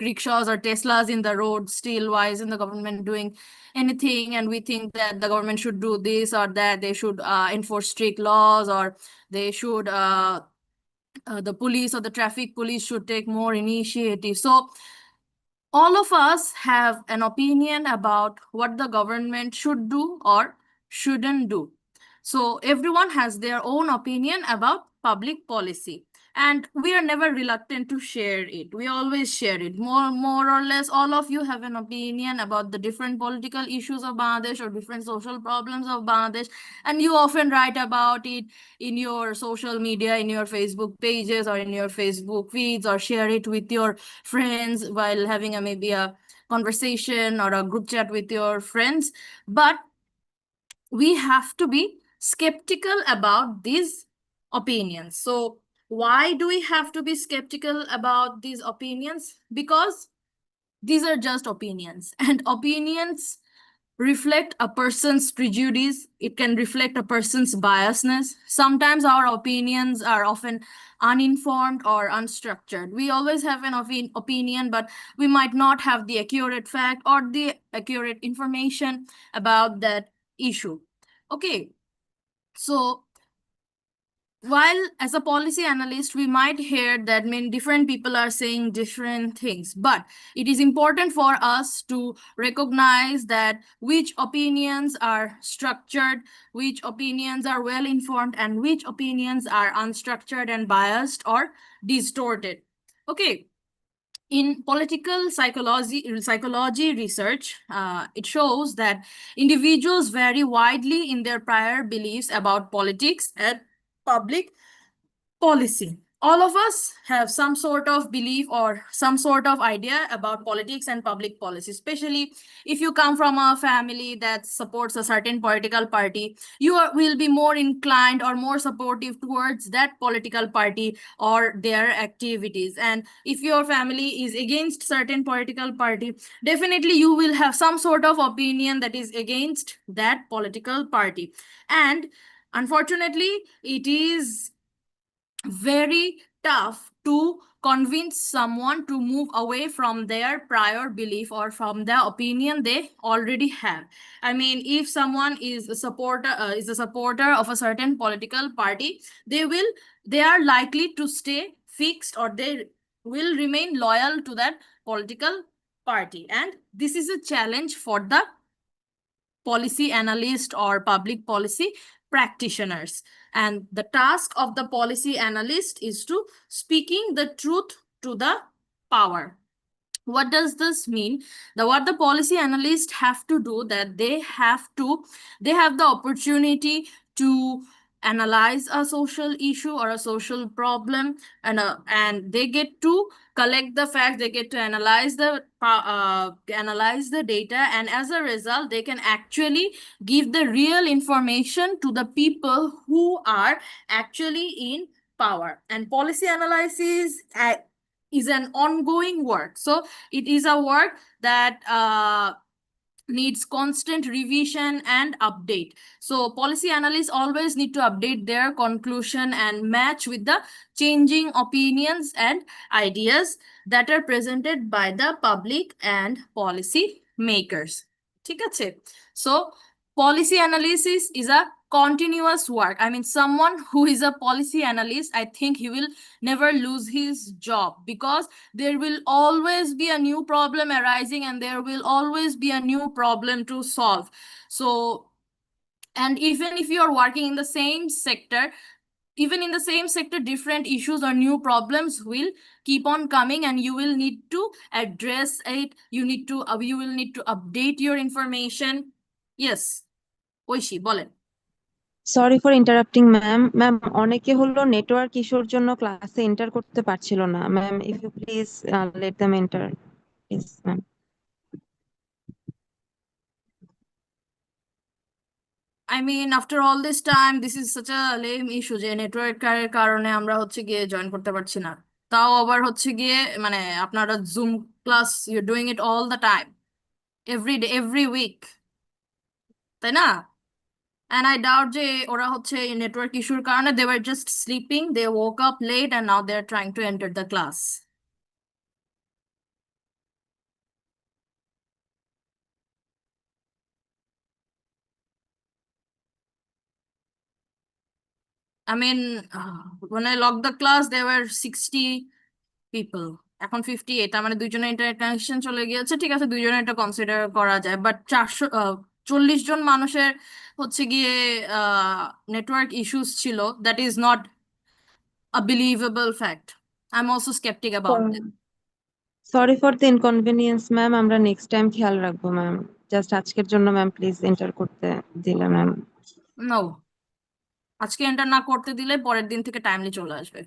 rickshaws or Teslas in the road still. Why isn't the government doing anything? And we think that the government should do this or that. They should enforce strict laws, or they should the police or the traffic police should take more initiative. So all of us have an opinion about what the government should do or shouldn't do. So everyone has their own opinion about public policy, and we are never reluctant to share it. We always share it. More or less, all of you have an opinion about the different political issues of Bangladesh or different social problems of Bangladesh, and you often write about it in your social media, in your Facebook pages or in your Facebook feeds, or share it with your friends while having maybe a conversation or a group chat with your friends. But we have to be skeptical about these opinions. So why do we have to be skeptical about these opinions? Because these are just opinions, and opinions reflect a person's prejudice. It can reflect a person's biasness. Sometimes our opinions are often uninformed or unstructured. We always have an opinion, but we might not have the accurate fact or the accurate information about that issue. Okay, so while as a policy analyst, we might hear that many different people are saying different things, but it is important for us to recognize that which opinions are structured, which opinions are well informed, and which opinions are unstructured and biased or distorted. Okay. In political psychology research, it shows that individuals vary widely in their prior beliefs about politics and public policy. All of us have some sort of belief or some sort of idea about politics and public policy, especially if you come from a family that supports a certain political party. Will be more inclined or more supportive towards that political party or their activities. And if your family is against certain political party, definitely you will have some sort of opinion that is against that political party. And unfortunately, it is very tough to convince someone to move away from their prior belief or from the opinion they already have. I mean, if someone is a supporter of a certain political party, they are likely to stay fixed, or they will remain loyal to that political party. And this is a challenge for the policy analyst or public policy practitioners. And the task of the policy analyst is to speaking the truth to the power. What does this mean? What the policy analysts have to do, that they have the opportunity to analyze a social issue or a social problem, and they get to collect the facts, they get to analyze the data, and as a result they can actually give the real information to the people who are actually in power. And policy analysis is an ongoing work. So it is a work that needs constant revision and update. So policy analysts always need to update their conclusion and match with the changing opinions and ideas that are presented by the public and policy makers. ঠিক আছে? So policy analysis is a continuous work. I mean, someone who is a policy analyst, I think he will never lose his job, because there will always be a new problem arising and there will always be a new problem to solve. So, and even if you are working in the same sector, different issues or new problems will keep on coming, and you will need to address it. You will need to update your information. Yes, Oishi বলেন। Sorry for interrupting ma'am. Ma'am, অনেকে হলো network ইস্যুর জন্য ক্লাসে enter করতে পারছিল না। Ma'am, if you please let them enter, please ma'am. I mean, after all this time, this is such a lame issue যে নেটওয়ার্কের কারণে আমরা হচ্ছে গিয়ে জয়েন করতে পারছি না। তাও আবার হচ্ছে গিয়ে মানে আপনারা Zoom class you doing it all the time, every day, every week, তাই না? And I doubt যে ওরা হচ্ছে নেটওয়ার্ক ইস্যুর কারণে they were just sleeping, they woke up late and now they're trying to enter the class. I mean, when I logged the class, there were 60 people. এখন 58, তার মানে দুইজনের ইন্টারনেট কানেকশন চলে গিয়েছে, ঠিক আছে, দুইজনের এটা কনসিডার করা যায়, বাট 440 জন মানুষের হচ্ছে গিয়ে নেটওয়ার্ক ইস্যুস ছিল, that is not a believable fact. I'm also skeptic about that. Sorry for the inconvenience ma'am, আমরা নেক্সট টাইম খেয়াল রাখবো ম্যাম। জাস্ট আজকের জন্য ম্যাম প্লিজ এন্টার করতে দিলে ম্যাম। No, আজকে এন্টার না করতে দিলে পরের দিন থেকে টাইমলি চলে আসবে।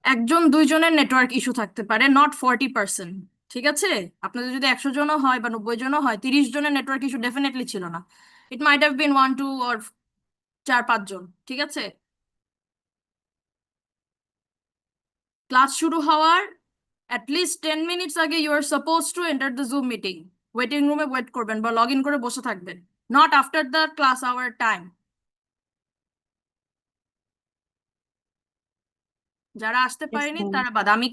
একজন দুইজনের নেটওয়ার্ক ইস্যু থাকতে পারে, নট 40%, ঠিক আছে? আপনাদের যদি 100 জনও হয় বা 90 জনও হয়, 30 জনের নেটওয়ার্ক ইস্যু ডেফিনেটলি ছিল না। ইট মাইট হ্যাভ বিন 1, 2 or 4, 5 জন, ঠিক আছে? ক্লাস শুরু হওয়ার অ্যাটলিস্ট 10 মিনিটস আগে you are suppose to enter the Zoom meeting. Waiting রুমে ওয়েট করবেন বা লগ ইন করে বসে থাকবেন, not after the class hour time. যারা আসতে পারেনি তারা বাদ। আমি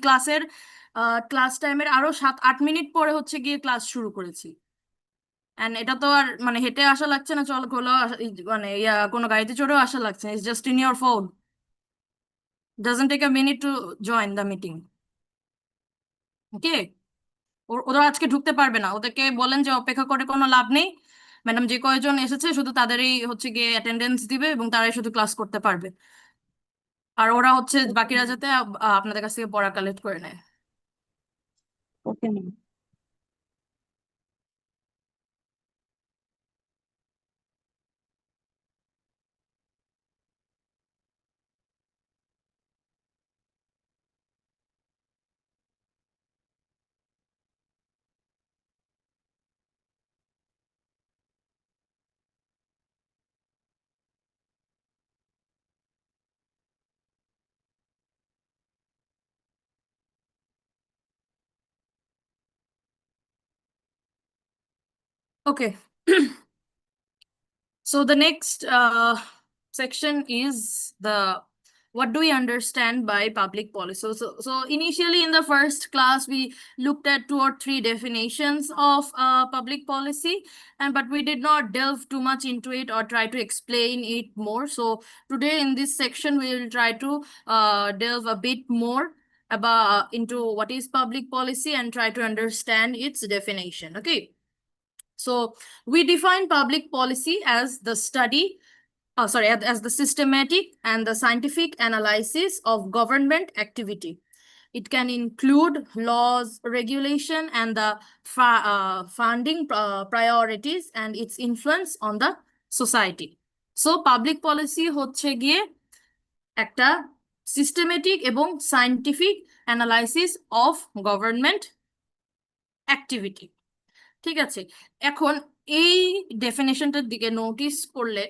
ক্লাস টাইমের আরো 7-8 মিনিট পরে হচ্ছে গিয়ে ক্লাস শুরু করেছি। এন্ড এটা তো আর মানে হেঁটে আসা লাগছে না, চল মানে কোনো গাড়িতে চড়েও আসা লাগছে, it's just in your phone, doesn't take a minute to join the meeting. Okay, ওরা আজকে ঢুকতে পারবে না, ওদেরকে বলেন যে অপেক্ষা করে কোনো লাভ নেই, ম্যাডাম যে কয়জন এসেছে শুধু তাদেরই হচ্ছে গিয়ে অ্যাটেন্ডেন্স দিবে এবং তারাই শুধু ক্লাস করতে পারবে, আর ওরা হচ্ছে বাকিরা যাতে আপনাদের কাছ থেকে পড়া কালেক্ট করে নেয়। Okay ma'am. Okay. So the next section is the what do we understand by public policy. So initially in the first class we looked at 2 or 3 definitions of public policy, but we did not delve too much into it or try to explain it more. So today in this section we will try to delve a bit more about into what is public policy and try to understand its definition. Okay. So we define public policy as the study, as the systematic and the scientific analysis of government activity. It can include laws, regulation, and the funding priorities and its influence on the society. So public policy হচ্ছে গিয়ে একটা systematic এবং scientific analysis of government activity. ঠিক আছে, এখন এই ডেফিনেশনটার দিকে notice করলে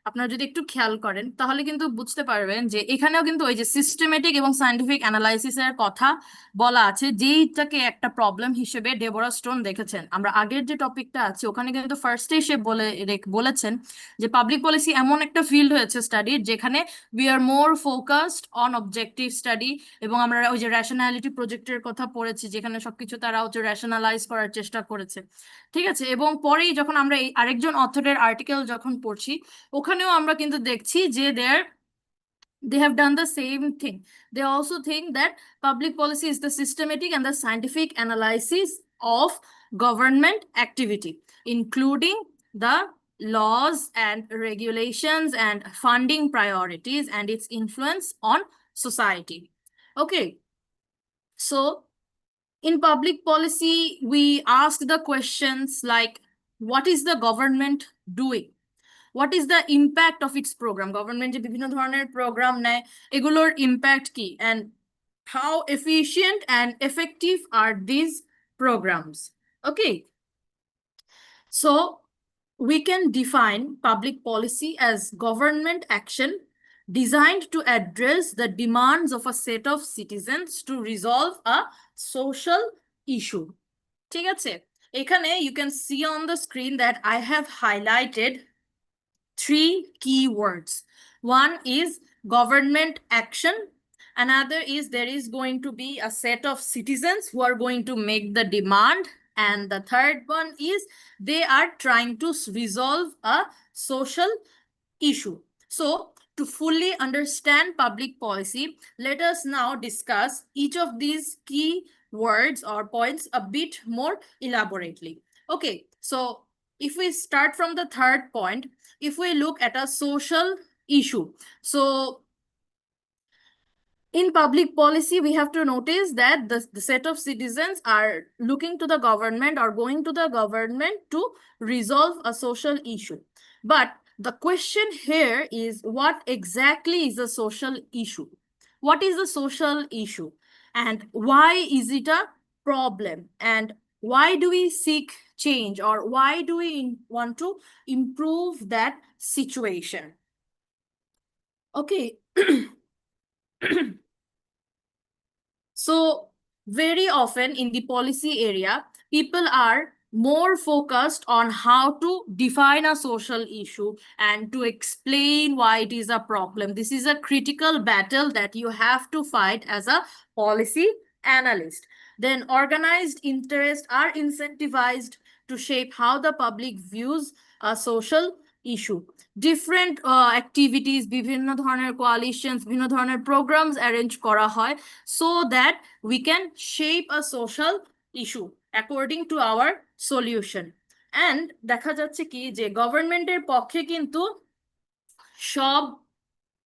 আপনারা যদি একটু খেয়াল করেন তাহলে কিন্তু বুঝতে পারবেন যে এখানেও কিন্তু ওই যে সিস্টেমেটিক এবং সায়েন্টিফিক অ্যানালাইসিসের কথা বলা আছে, যেইটাকে একটা প্রবলেম হিসেবে ডেবোরা স্টোন দেখেছেন। আমরা আগের যে টপিকটা আছে ওখানে কিন্তু ফার্স্টেই সে বলেছেন যে পাবলিক পলিসি এমন একটা ফিল্ড হয়েছে স্টাডির যেখানে we are more focused on objective study, এবং আমরা ওই যে র্যাশনালিটি প্রজেক্টের কথা পড়েছি যেখানে সবকিছু তারা হচ্ছে র্যাশনালাইজ করার চেষ্টা করেছে, ঠিক আছে? এবং পরেই যখন আমরা এই আরেকজন অথরের আর্টিকেল যখন পড়ছি ওখানেও আমরা কিন্তু দেখছি যে they have done the same thing. They also think that public policy is the systematic and the scientific analysis of government activity, including the laws and regulations and funding priorities and its influence on society. Okay, so in public policy, we ask the questions like, what is the government doing? What is the impact of its program? Government যে বিভিন্ন ধরনের programme নেয় এগুলোর impact কি, and how efficient and effective are these programs? Okay, so we can define public policy as government action designed to address the demands of a set of citizens to resolve a social issue. ঠিক আছে, এখানে you can see on the screen that I have highlighted 3 key words. One is government action. Another is there is going to be a set of citizens who are going to make the demand. And the third one is they are trying to resolve a social issue. So to fully understand public policy, let us now discuss each of these key words or points a bit more elaborately. Okay, so if we start from the third point, if we look at a social issue, so in public policy, we have to notice that the set of citizens are looking to the government or going to the government to resolve a social issue. But the question here is, what exactly is a social issue? What is a social issue? And why is it a problem? And why do we seek change, or why do we want to improve that situation? Okay. So very often in the policy area, people are more focused on how to define a social issue and to explain why it is a problem. This is a critical battle that you have to fight as a policy analyst. Then organized interests are incentivized to shape how the public views a social issue. Different activities, বিভিন্ন ধরনের coalitions, বিভিন্ন ধরনের programs arrange করা হয় so that we can shape a social issue according to our solution. And দেখা যাচ্ছে কি যে গভর্নমেন্টের পক্ষে কিন্তু সব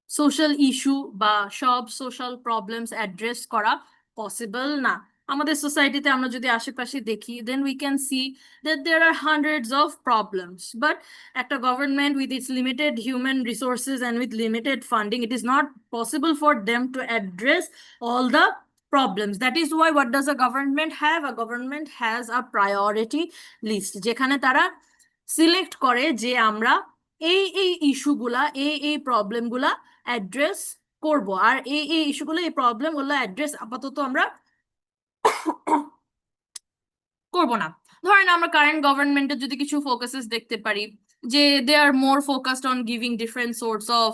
সোশ্যাল ইস্যু বা সব সোশ্যাল প্রবলেমস অ্যাড্রেস করা পসিবল না। আমাদের সোসাইটিতে আমরা যদি আশেপাশে দেখি, then we can see that there are hundreds of problems, but একটা government with its limited human resources and with limited funding, it is not possible for them to address all the problems. That is why what does a government have? A government has a priority list, যেখানে তারা select করে যে আমরা এই ইস্যুগুলা এই প্রবলেমগুলা address করব, আর এই ইস্যুগুলো এই প্রবলেমগুলো অ্যাড্রেস আপাতত আমরা করব না। ধরেন আমরা কারেন্ট গভর্নমেন্টের যদি কিছু ফোকাসেস দেখতে পারি, যে they are more focused on giving different source of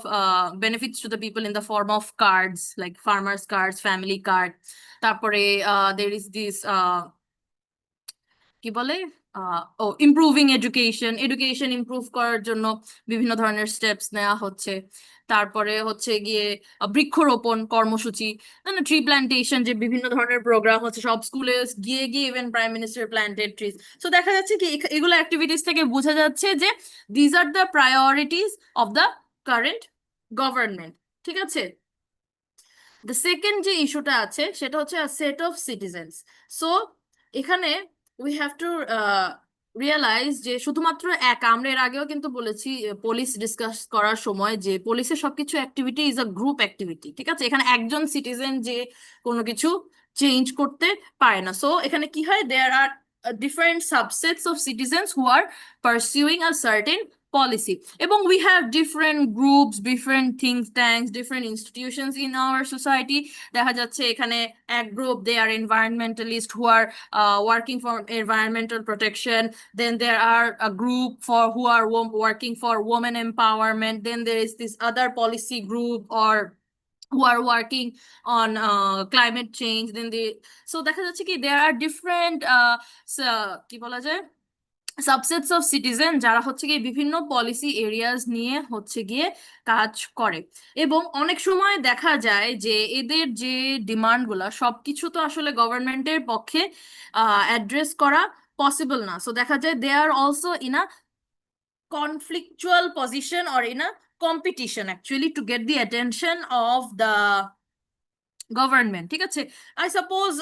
benefits to the people in the form of cards like farmers cards, family card. তারপরে দের ইজ দিস কি বলে ইমপ্রুভিং এডুকেশন ইমপ্রুভ করার জন্য বিভিন্ন ধরনের স্টেপস নেওয়া হচ্ছে। তারপরে হচ্ছে গিয়ে বৃক্ষরোপণ কর্মসূচি, ট্রি প্ল্যান্টেশন, যে বিভিন্ন ধরনের প্রোগ্রাম হচ্ছে সব স্কুলে গিয়ে গিয়ে even prime minister planted trees. So দেখা যাচ্ছে কি এগুলো অ্যাক্টিভিটিস থেকে বোঝা যাচ্ছে যে these are the priorities of the current government. ঠিক আছে, দ্য সেকেন্ড যে ইস্যুটা আছে সেটা হচ্ছে সেট অফ সিটিজেন্স। সো এখানে উই হ্যাভ টু রিয়েলাইজ যে শুধুমাত্র আমরা এর আগেও কিন্তু বলেছি পুলিশ ডিসকাস করার সময় যে পুলিশের সবকিছু activity is a group activity. ঠিক আছে, এখানে একজন সিটিজেন যে কোনো কিছু চেঞ্জ করতে পারে না। সো এখানে কি হয়, দেয়ার আর different subsets of citizens who are pursuing a certain policy. এবং we have different groups, different think tanks, different institutions in our society. দেখা যাচ্ছে এখানে এক group, they are environmentalists who are working for environmental protection. Then there are a group who are working for women empowerment. Then there is this other policy group or who are working on climate change. Then so দেখা যাচ্ছে কি there are different কি বলা যায় subsets of citizen যারা হচ্ছে গিয়ে বিভিন্ন পলিসি এরিয়াস নিয়ে হচ্ছে গিয়ে কাজ করে। এবং অনেক সময় দেখা যায় যে এদের যে ডিমান্ডগুলা সবকিছু তো আসলে গভর্নমেন্টের পক্ষে অ্যাড্রেস করা পসিবল না। সো দেখা যায় they are also in a conflictual position or in a competition actually to get the attention of the government. ঠিক আছে, I suppose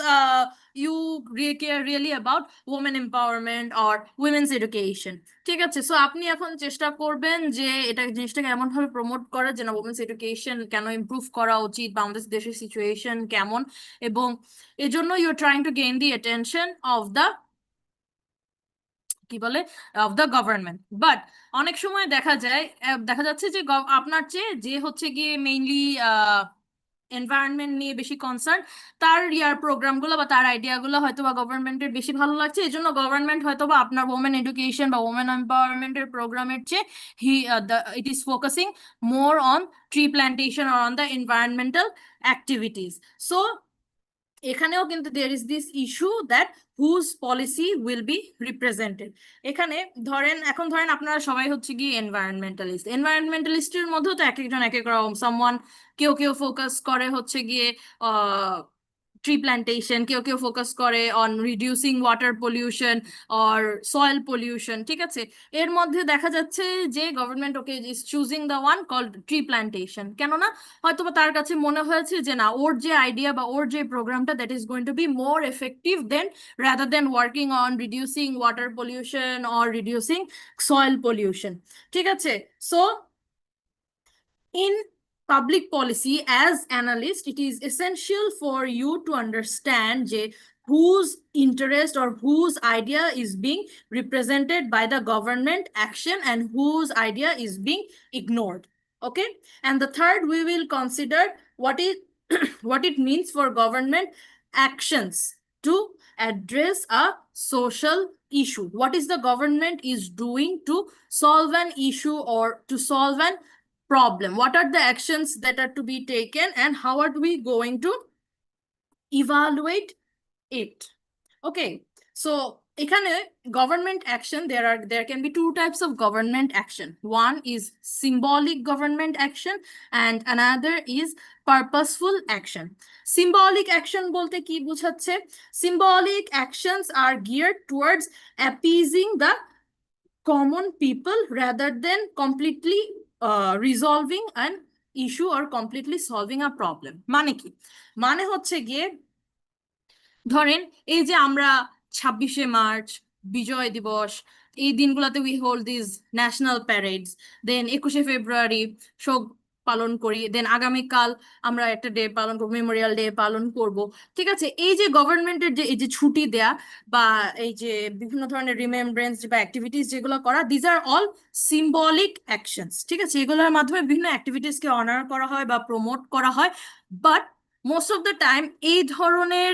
you care really about women empowerment or women's education. ঠিক আছে, so আপনি এখন চেষ্টা করবেন যে এটা জিনিসটাকে এমন ভাবে প্রমোট করা যে না, women's education কেন ইমপ্রুভ করা উচিত বা আমাদের দেশের সিচুয়েশন কেমন, এবং এজন্য you are trying to gain the attention of the কি বলে অফ দ্য গভর্নমেন্ট। বাট অনেক সময় দেখা যাচ্ছে যে আপনার চেয়ে যে হচ্ছে গিয়ে মেইনলি এনভায়রনমেন্ট নিয়ে বেশি কনসার্ন, তার প্রোগ্রামগুলো বা তার আইডিয়াগুলো হয়তো বা গভর্নমেন্টের বেশি ভালো লাগছে, এই জন্য গভর্নমেন্ট হয়তো বা আপনার ওমেন এডুকেশন বা ওমেন এম্পাওয়ারমেন্টের প্রোগ্রামের চেয়ে it is focusing more on tree plantation or on the environmental activities. So এখানেও কিন্তু there is this issue that whose policy will be represented. এখানে এখন ধরেন আপনারা সবাই হচ্ছে কি এনভায়রনমেন্টালিস্টের মধ্যেও তো এক একজন এক এক রকম সামওয়ান কেউ ফোকাস করে হচ্ছে গিয়ে ট্রি প্ল্যান্টেশন, কেউ ফোকাস করে on reducing water pollution or soil pollution. ঠিক আছে, এর মধ্যে দেখা যাচ্ছে যে government okay is choosing the one called tree plantation. কেননা হয়তোবা তার কাছে মনে হয়েছে যে না, ওর যে আইডিয়া বা ওর যে প্রোগ্রামটা that is going to be more effective then rather then working on reducing water pollution or reducing soil pollution. ঠিক আছে, so in public policy as analyst, it is essential for you to understand যে whose interest or whose idea is being represented by the government action and whose idea is being ignored. Okay, and the third, we will consider what is what it means for government actions to address a social issue. What is the government is doing to solve an issue or to solve an problem? What are the actions that are to be taken and how are we going to evaluate it? Okay, so এখানে government action, there can be two types of government action. One is symbolic government action and another is purposeful action. Symbolic action বলতে কি বোঝাচ্ছে? Symbolic actions are geared towards appeasing the common people rather than completely resolving an issue or completely solving a problem. মানে কি? মানে হচ্ছে গিয়ে ধরেন এই যে আমরা 26শে মার্চ, বিজয় দিবস, এই দিনগুলোতে we hold this national parades, then 21শে ফেব্রুয়ারি শোক পালন করি, দেন আগামীকাল আমরা একটা ডে পালন করবো, মেমোরিয়াল ডে পালন করব। ঠিক আছে, এই যে গভর্নমেন্টের যে এই যে ছুটি দেয়া বা এই যে বিভিন্ন ধরনের রিমেম্ব্রেন্স বা অ্যাক্টিভিটিস যেগুলো করা, these are all symbolic actions. ঠিক আছে, এগুলোর মাধ্যমে বিভিন্ন অ্যাক্টিভিটিসকে অনার করা হয় বা প্রমোট করা হয়। But most of the time এই ধরনের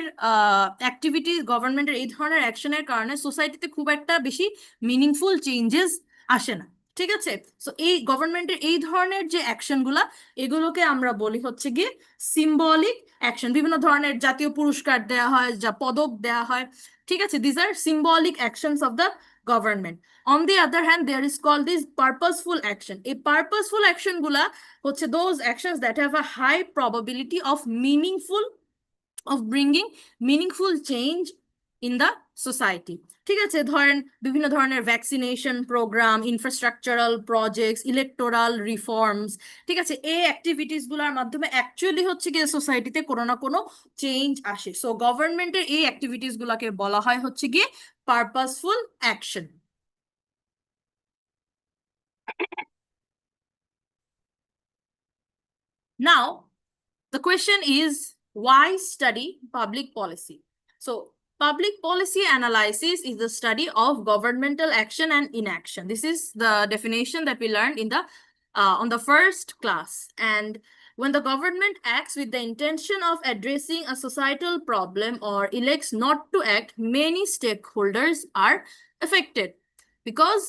অ্যাক্টিভিটিস, গভর্নমেন্টের এই ধরনের অ্যাকশনের কারণে সোসাইটিতে খুব একটা বেশি মিনিংফুল চেঞ্জেস আসে না। ঠিক আছে, সো এই গভর্নমেন্টের এই ধরনের যে অ্যাকশনগুলা, এগুলোকে আমরা বলি হচ্ছে গিয়ে সিম্বলিক অ্যাকশন। বিভিন্ন ধরনের জাতীয় পুরস্কার দেওয়া হয়, যা পদক দেওয়া হয়। ঠিক আছে, these are symbolic actions of the government. On the other hand, there is called this purposeful action. এই purposeful action গুলা হচ্ছে those actions that have a high probability of bringing meaningful change in the society. ঠিক আছে, ধরেন বিভিন্ন ধরনের vaccination programme, infrastructural projects, electoral reforms. ঠিক আছে, এই অ্যাক্টিভিটিস গুলোর মাধ্যমে অ্যাকচুয়ালি হচ্ছে কি সোসাইটিতে কোনো না কোনো চেঞ্জ আসে। সো গভর্নমেন্টের এই অ্যাক্টিভিটিস গুলাকে বলা হয় হচ্ছে গিয়ে purposeful action. Now, the question is, why study public policy? So, public policy analysis is the study of governmental action and inaction. This is the definition that we learned in the on the first class. And when the government acts with the intention of addressing a societal problem or elects not to act, many stakeholders are affected. Because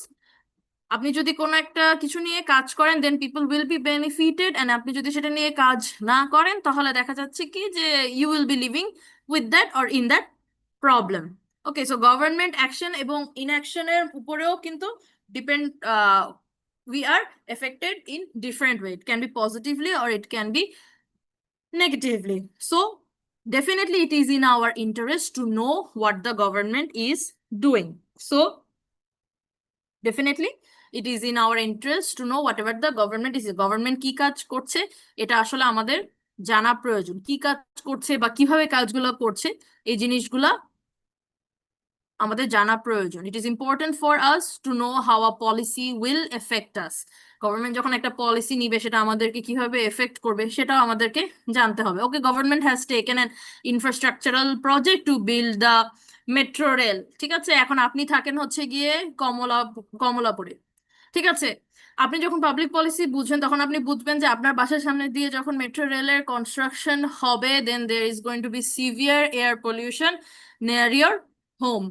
আপনি যদি কোনো একটা কিছু নিয়ে কাজ করেন, then people will be benefited, and আপনি যদি সেটা নিয়ে কাজ না করেন, তাহলে দেখা যাচ্ছে কি যে you will be living with that or in that problem. Okay, so government action এবং ইনঅ্যাকশনের উপরেও কিন্তু depend, we are affected in different way. It can be positively or it can be negatively. So definitely it is in our interest to know what the government is doing. So definitely it is in our interest to know whatever the government is. Government কি কাজ করছে এটা আসলে আমাদের জানা প্রয়োজন। কি কাজ করছে বা কিভাবে কাজগুলো করছে, এই জিনিসগুলা আমাদের জানা প্রয়োজন। It is important for us to know how a policy will affect us. Government যখন একটা পলিসি নিবে, সেটা আমাদেরকে কিভাবে এফেক্ট করবে সেটাও আমাদেরকে জানতে হবে। Okay, government has taken an infrastructural project to build the metro rail. ঠিক আছে, এখন আপনি থাকেন হচ্ছে গিয়ে কমলাপুরে। ঠিক আছে, আপনি যখন পাবলিক পলিসি বুঝবেন, তখন আপনি বুঝবেন যে আপনার বাসার সামনে দিয়ে যখন মেট্রো রেলের কনস্ট্রাকশন হবে, then there is going to be severe air pollution near your home.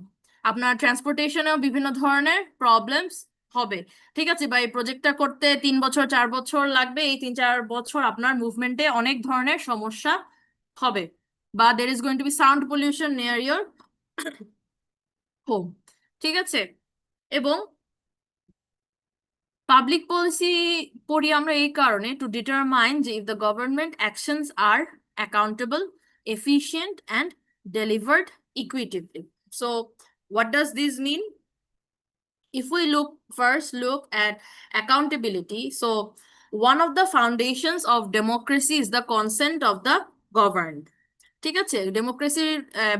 আপনার ট্রান্সপোর্টেশনেও বিভিন্ন ধরনের প্রবলেমস হবে। ঠিক আছে, বা এই প্রজেক্টটা করতে 3 বছর 4 বছর লাগবে, এই 3-4 বছর আপনার মুভমেন্টে অনেক ধরনের সমস্যা হবে। বা there is going to be sound pollution near your home, ঠিক আছে? এবং পাবলিক পলিসি পড়ি আমরা এই কারণে টু ডিটারমাইন যে if the government actions are accountable, efficient and delivered equitably. So what does this mean? If we look at accountability, so one of the foundations of democracy is the consent of the governed. ঠিক আছে, ডেমোক্রেসির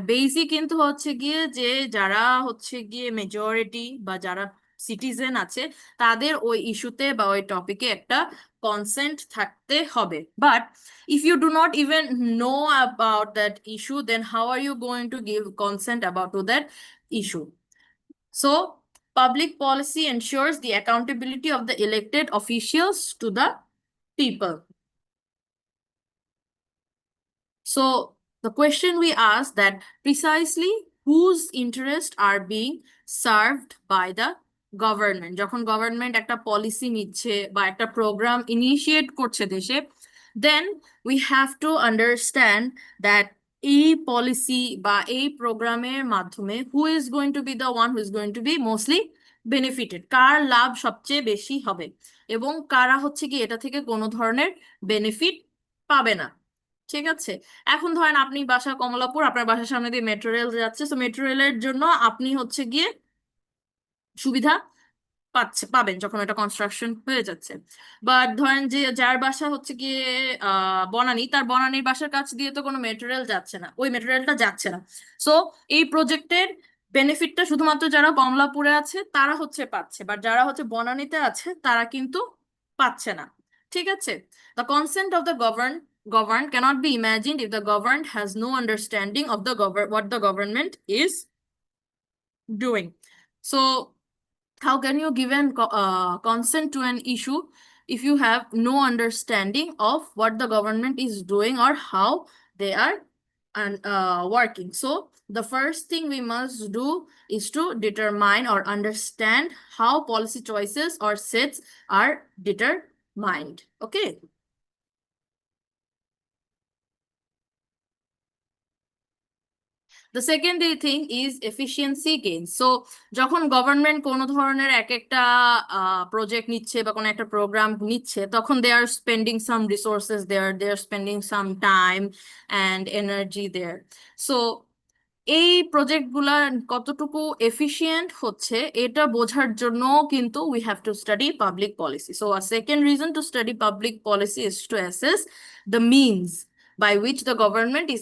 বেসই কিন্তু হচ্ছে গিয়ে যে যারা হচ্ছে গিয়ে majority বা যারা সিটিজেন আছে তাদের ওই ইস্যুতে বা ওই টপিকে একটা কনসেন্ট থাকতে হবে। But if you do not even know about that issue, then how are you going to give consent about to that issue? So public policy ensures the accountability of the elected officials to the people. So the question we ask that precisely whose interests are being served by the government? যখন government একটা policy নিচ্ছে বা একটা programme initiate করছে দেশে, then we have to understand that এই policy বা এই প্রোগ্রামের মাধ্যমে who is going to be the one who is going to be mostly benefited, কার লাভ সবচেয়ে বেশি হবে এবং কারা হচ্ছে কি এটা থেকে কোনো ধরনের বেনিফিট পাবে না। ঠিক আছে, এখন ধরেন আপনি বাসা কমলাপুর, আপনার বাসার সামনে দিয়ে মেট্রো রেল যাচ্ছে, তো মেট্রো রেলের জন্য আপনি হচ্ছে গিয়ে সুবিধা পাবেন যখন এটা কনস্ট্রাকশন হয়ে যাচ্ছে। বাট ধরেন যে যার বাসা হচ্ছে গিয়ে বনানী, তার বনানীর বাসার কাছ দিয়ে তো কোনো মেট্রো রেল যাচ্ছে না, ওই মেট্রো রেলটা যাচ্ছে না। সো এই প্রজেক্টের বেনিফিটটা শুধুমাত্র যারা কমলাপুরে আছে তারা হচ্ছে পাচ্ছে, বাট যারা হচ্ছে বনানীতে আছে তারা কিন্তু পাচ্ছে না। ঠিক আছে, the consent of the governed cannot be imagined if the governed has no understanding of the what the government is doing. So how can you give an consent to an issue if you have no understanding of what the government is doing or how they are working? So the first thing we must do is to determine or understand how policy choices or sets are determined. Okay. The secondary thing is efficiency gain. So যখন government কোনো ধরনের এক একটা project নিচ্ছে বা কোনো একটা programme নিচ্ছে, তখন they are spending some resources there, they are spending some time and energy there. So এই প্রজেক্টগুলা কতটুকু এফিশিয়েন্ট হচ্ছে এটা বোঝার জন্য কিন্তু we have to study public policy. So a second reason to study public policy is to assess the means by which the government is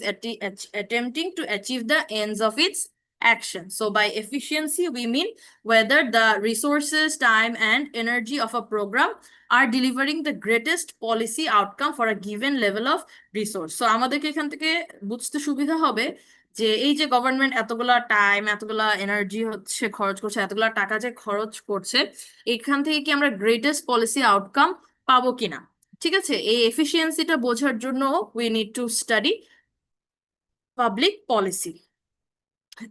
attempting to achieve the ends of its action. So by efficiency, we mean whether the resources, time, and energy of a program are delivering the greatest policy outcome for a given level of resource. So আমাদেরকে এখান থেকে বুঝতে সুবিধা হবে যে এই যে government এতগুলা টাইম, এতগুলা এনার্জি হচ্ছে খরচ করছে, এতগুলা টাকা যে খরচ করছে, এখান থেকে কি আমরা গ্রেটেস্ট পলিসি আউটকাম পাবো কিনা। ঠিক আছে, এই এফিসিয়েন্সিটা বোঝার জন্য we need to study public policy.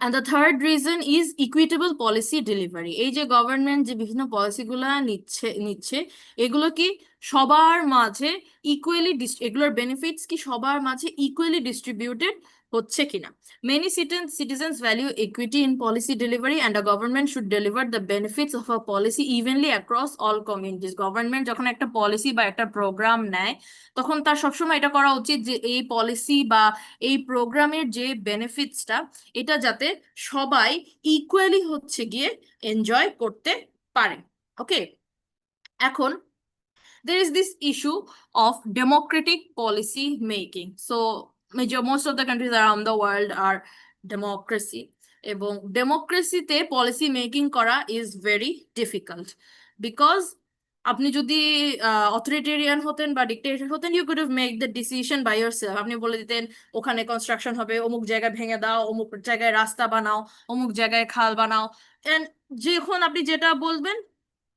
And the third reason is equitable policy delivery. এই যে গভর্নমেন্ট যে বিভিন্ন পলিসিগুলা নিচ্ছে এগুলো কি সবার মাঝে ইকুয়ালি, এগুলোর বেনিফিটস কি সবার মাঝে ইকুয়ালি ডিস্ট্রিবিউটেড হচ্ছে কিনা। Many citizens value equity in policy delivery and a government should deliver the benefits of a policy evenly across all communities. Government যখন একটা পলিসি বা একটা প্রোগ্রাম নেয় তখন তার সবসময় এটা করা উচিত যে এই পলিসি বা এই প্রোগ্রামের যে বেনিফিটসটা এটা যাতে সবাই ইকুয়ালি হচ্ছে গিয়ে এনজয় করতে পারে। ওকে, এখন there is this issue of democratic policy making. So most of the countries around the world are democracy, এবং ডেমোক্রেসিতে পলিসি মেকিং করা ইজ ভেরি ডিফিকাল্ট বিকজ আপনি যদি অথরিটেরিয়ান হতেন বা ডিক্টেটর হতেন, you could have make the decision by yourself. আপনি বলে দিতেন ওখানে কনস্ট্রাকশন হবে, অমুক জায়গায় ভেঙে দাও, অমুক জায়গায় রাস্তা বানাও, অমুক জায়গায় খাল বানাও, এন্ড যখন আপনি যেটা বলবেন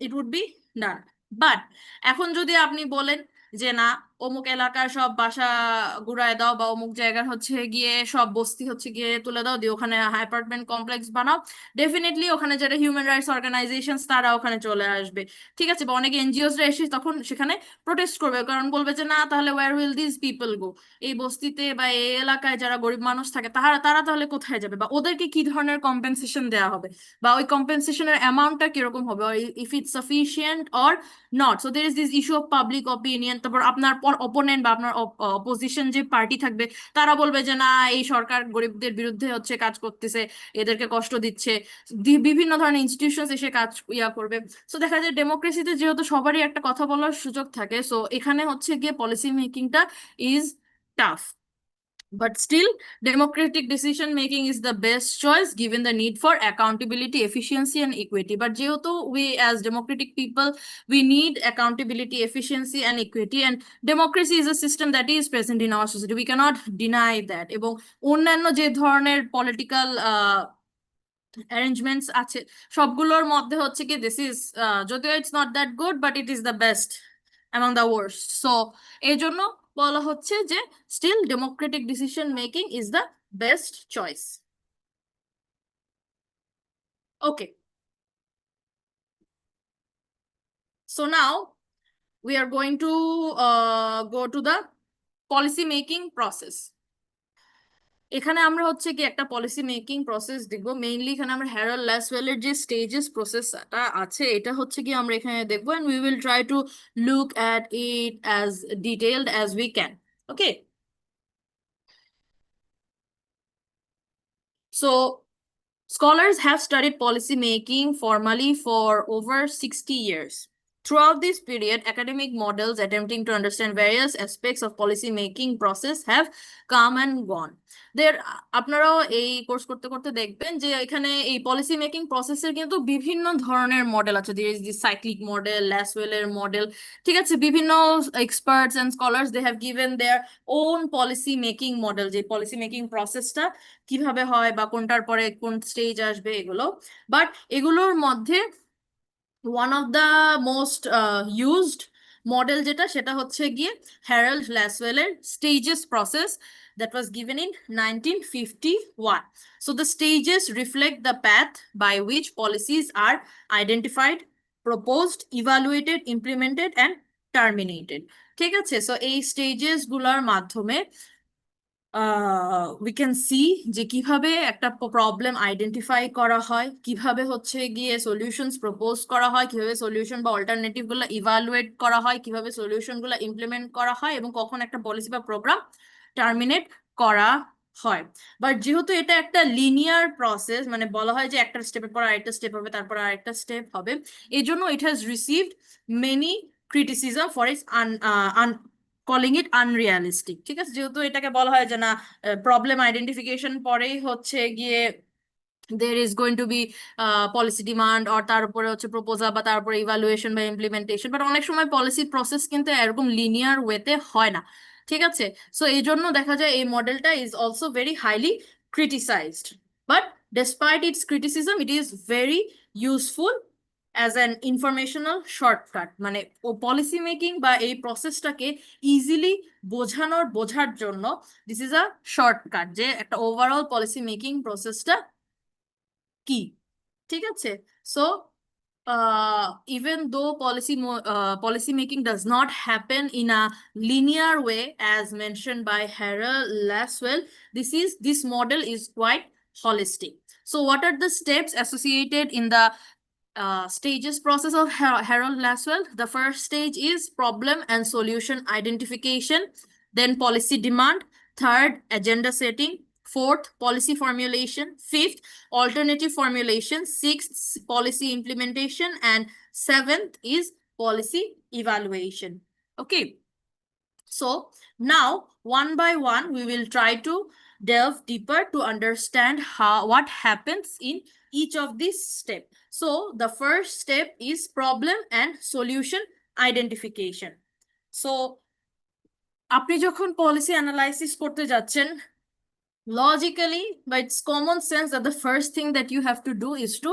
it would be done. But এখন যদি আপনি বলেন যে না অমুক এলাকার সব বাসা গুড়ায় দাও, বা অমুক জায়গার হচ্ছে গিয়ে সব বস্তি হচ্ছে গিয়ে তুলে দাও, দিয়ে ওখানে অ্যাপার্টমেন্ট কমপ্লেক্স বানাও, ডেফিনেটলি ওখানে যারা হিউম্যান রাইটস অর্গানাইজেশন তারা ওখানে চলে আসবে। ঠিক আছে, বা অনেক এনজিওসরা এসে তখন সেখানে প্রোটেস্ট করবে, কারণ বলবে যে না, তাহলে where will this people go, এই বস্তিতে বা এই এলাকায় যারা গরিব মানুষ থাকে তারা তারা তাহলে কোথায় যাবে, বা ওদেরকে কি ধরনের কম্পেনসেশন দেওয়া হবে, বা ওই কম্পেনসেশনের অ্যামাউন্টটা কিরকম হবে, if it's sufficient or not. So there is this issue of public opinion. তারপর আপনার অপোনেন্ট বা আপনার অপোজিশন যে পার্টি থাকবে তারা বলবে যে না, এই সরকার গরিবদের বিরুদ্ধে হচ্ছে কাজ করতেছে, এদেরকে কষ্ট দিচ্ছে, বিভিন্ন ধরনের ইনস্টিটিউশন এসে কাজ করবে। সো দেখা যায় ডেমোক্রেসিতে যেহেতু সবারই একটা কথা বলার সুযোগ থাকে, সো এখানে হচ্ছে গিয়ে পলিসি মেকিংটা is tough. But still, democratic decision making is the best choice given the need for accountability, efficiency, and equity. But যেহেতু we as democratic people, we need accountability, efficiency, and equity. And democracy is a system that is present in our society. We cannot deny that. এবং অন্যান্য যে ধরনের political arrangements আছে সবগুলোর মধ্যে হচ্ছে কি দিস ইজ, যদিও it's not that good, but it is the best among the worst. So এই জন্য বলা হচ্ছে যে still democratic decision making is the best choice. Okay, so now we are going to go to the policy making process. এখানে আমরা হচ্ছে কি একটা পলিসি মেকিং প্রসেস দেখবো। মেইনলি এখানে আমরা হ্যারল্ড ল্যাসওয়েলের যে স্টেজেস প্রসেসটা আছে এটা হচ্ছে কি আমরা এখানে দেখবো, and we will try to look at it as detailed as we can. Okay, so scholars have studied policy making formally for over 60 years. Throughout this period, academic models attempting to understand various aspects of policy making process have come and gone. আপনারাও এই course করতে করতে দেখবেন যে এখানে এই policy making প্রসেসের কিন্তু বিভিন্ন ধরনের মডেল আছে। There is the cyclic model, ল্যাসওয়েলের মডেল, ঠিক আছে, বিভিন্ন experts and scholars they have given their own policy making model, যে পলিসি মেকিং প্রসেসটা কিভাবে হয় বা কোনটার পরে কোন স্টেজ আসবে এগুলো। বাট এগুলোর মধ্যে one of the most used model যেটা সেটা হচ্ছে গিয়ে হ্যারল্ড ল্যাসওয়েলের stages process that was given in 1951. So the stages reflect the path by which policies are identified, proposed, evaluated, implemented, and terminated. ঠিক আছে, সো এই স্টেজেস গুলার মাধ্যমে উই ক্যান সি যে কিভাবে একটা প্রবলেম আইডেন্টিফাই করা হয়, কিভাবে হচ্ছে গিয়ে সলিউশনস প্রপোজ করা হয়, কিভাবে সলিউশন বা অল্টারনেটিভ গুলো ইভালুয়েট করা হয়, কিভাবে সলিউশন গুলো ইমপ্লিমেন্ট করা হয়, এবং কখন একটা পলিসি বা প্রোগ্রাম টার্মিনেট করা হয়। বাট যেহেতু এটা একটা লিনিয়ার প্রসেস, মানে বলা হয় যে একটা স্টেপের পর আরেকটা স্টেপ হবে, তারপর আরেকটা স্টেপ হবে, এই জন্য it has received many criticism for its calling it unrealistic. ঠিক আছে, যেহেতু এটাকে বলা হয় যে না, প্রবলেম আইডেন্টিফিকেশন পরেই হচ্ছে গিয়ে there is going to be policy demand, or তার উপরে হচ্ছে প্রপোজাল, বা তারপরে ইভালুয়েশন বা ইমপ্লিমেন্টেশন। বাট অনেক সময় পলিসি প্রসেস কিন্তু এরকম লিনিয়ার ওয়েতে হয় না। ঠিক আছে, সো এই জন্য দেখা যায় এই মডেলটা is also very highly criticised, but despite it's criticism it is very useful as an informational shortcut. মানে ও পলিসি মেকিং বা এই প্রসেসটাকে ইজিলি বোঝার জন্য দিস ইজ আ শর্টকাট, যে একটা ওভারঅল পলিসি মেকিং প্রসেসটা কি। ঠিক আছে, so even though policy making does not happen in a linear way as mentioned by Harold Laswell, this model is quite holistic. So what are the steps associated in the stages process of Harold Laswell? The first stage is problem and solution identification, then policy demand, third, agenda setting, fourth, policy formulation, fifth, alternative formulation, sixth, policy implementation, and seventh is policy evaluation. Okay, so now one by one we will try to delve deeper to understand what happens in each of these steps. So the first step is problem and solution identification. So আপনি যখন policy analysis করতে যাচ্ছেন, logically, but it's common sense that the first thing that you have to do is to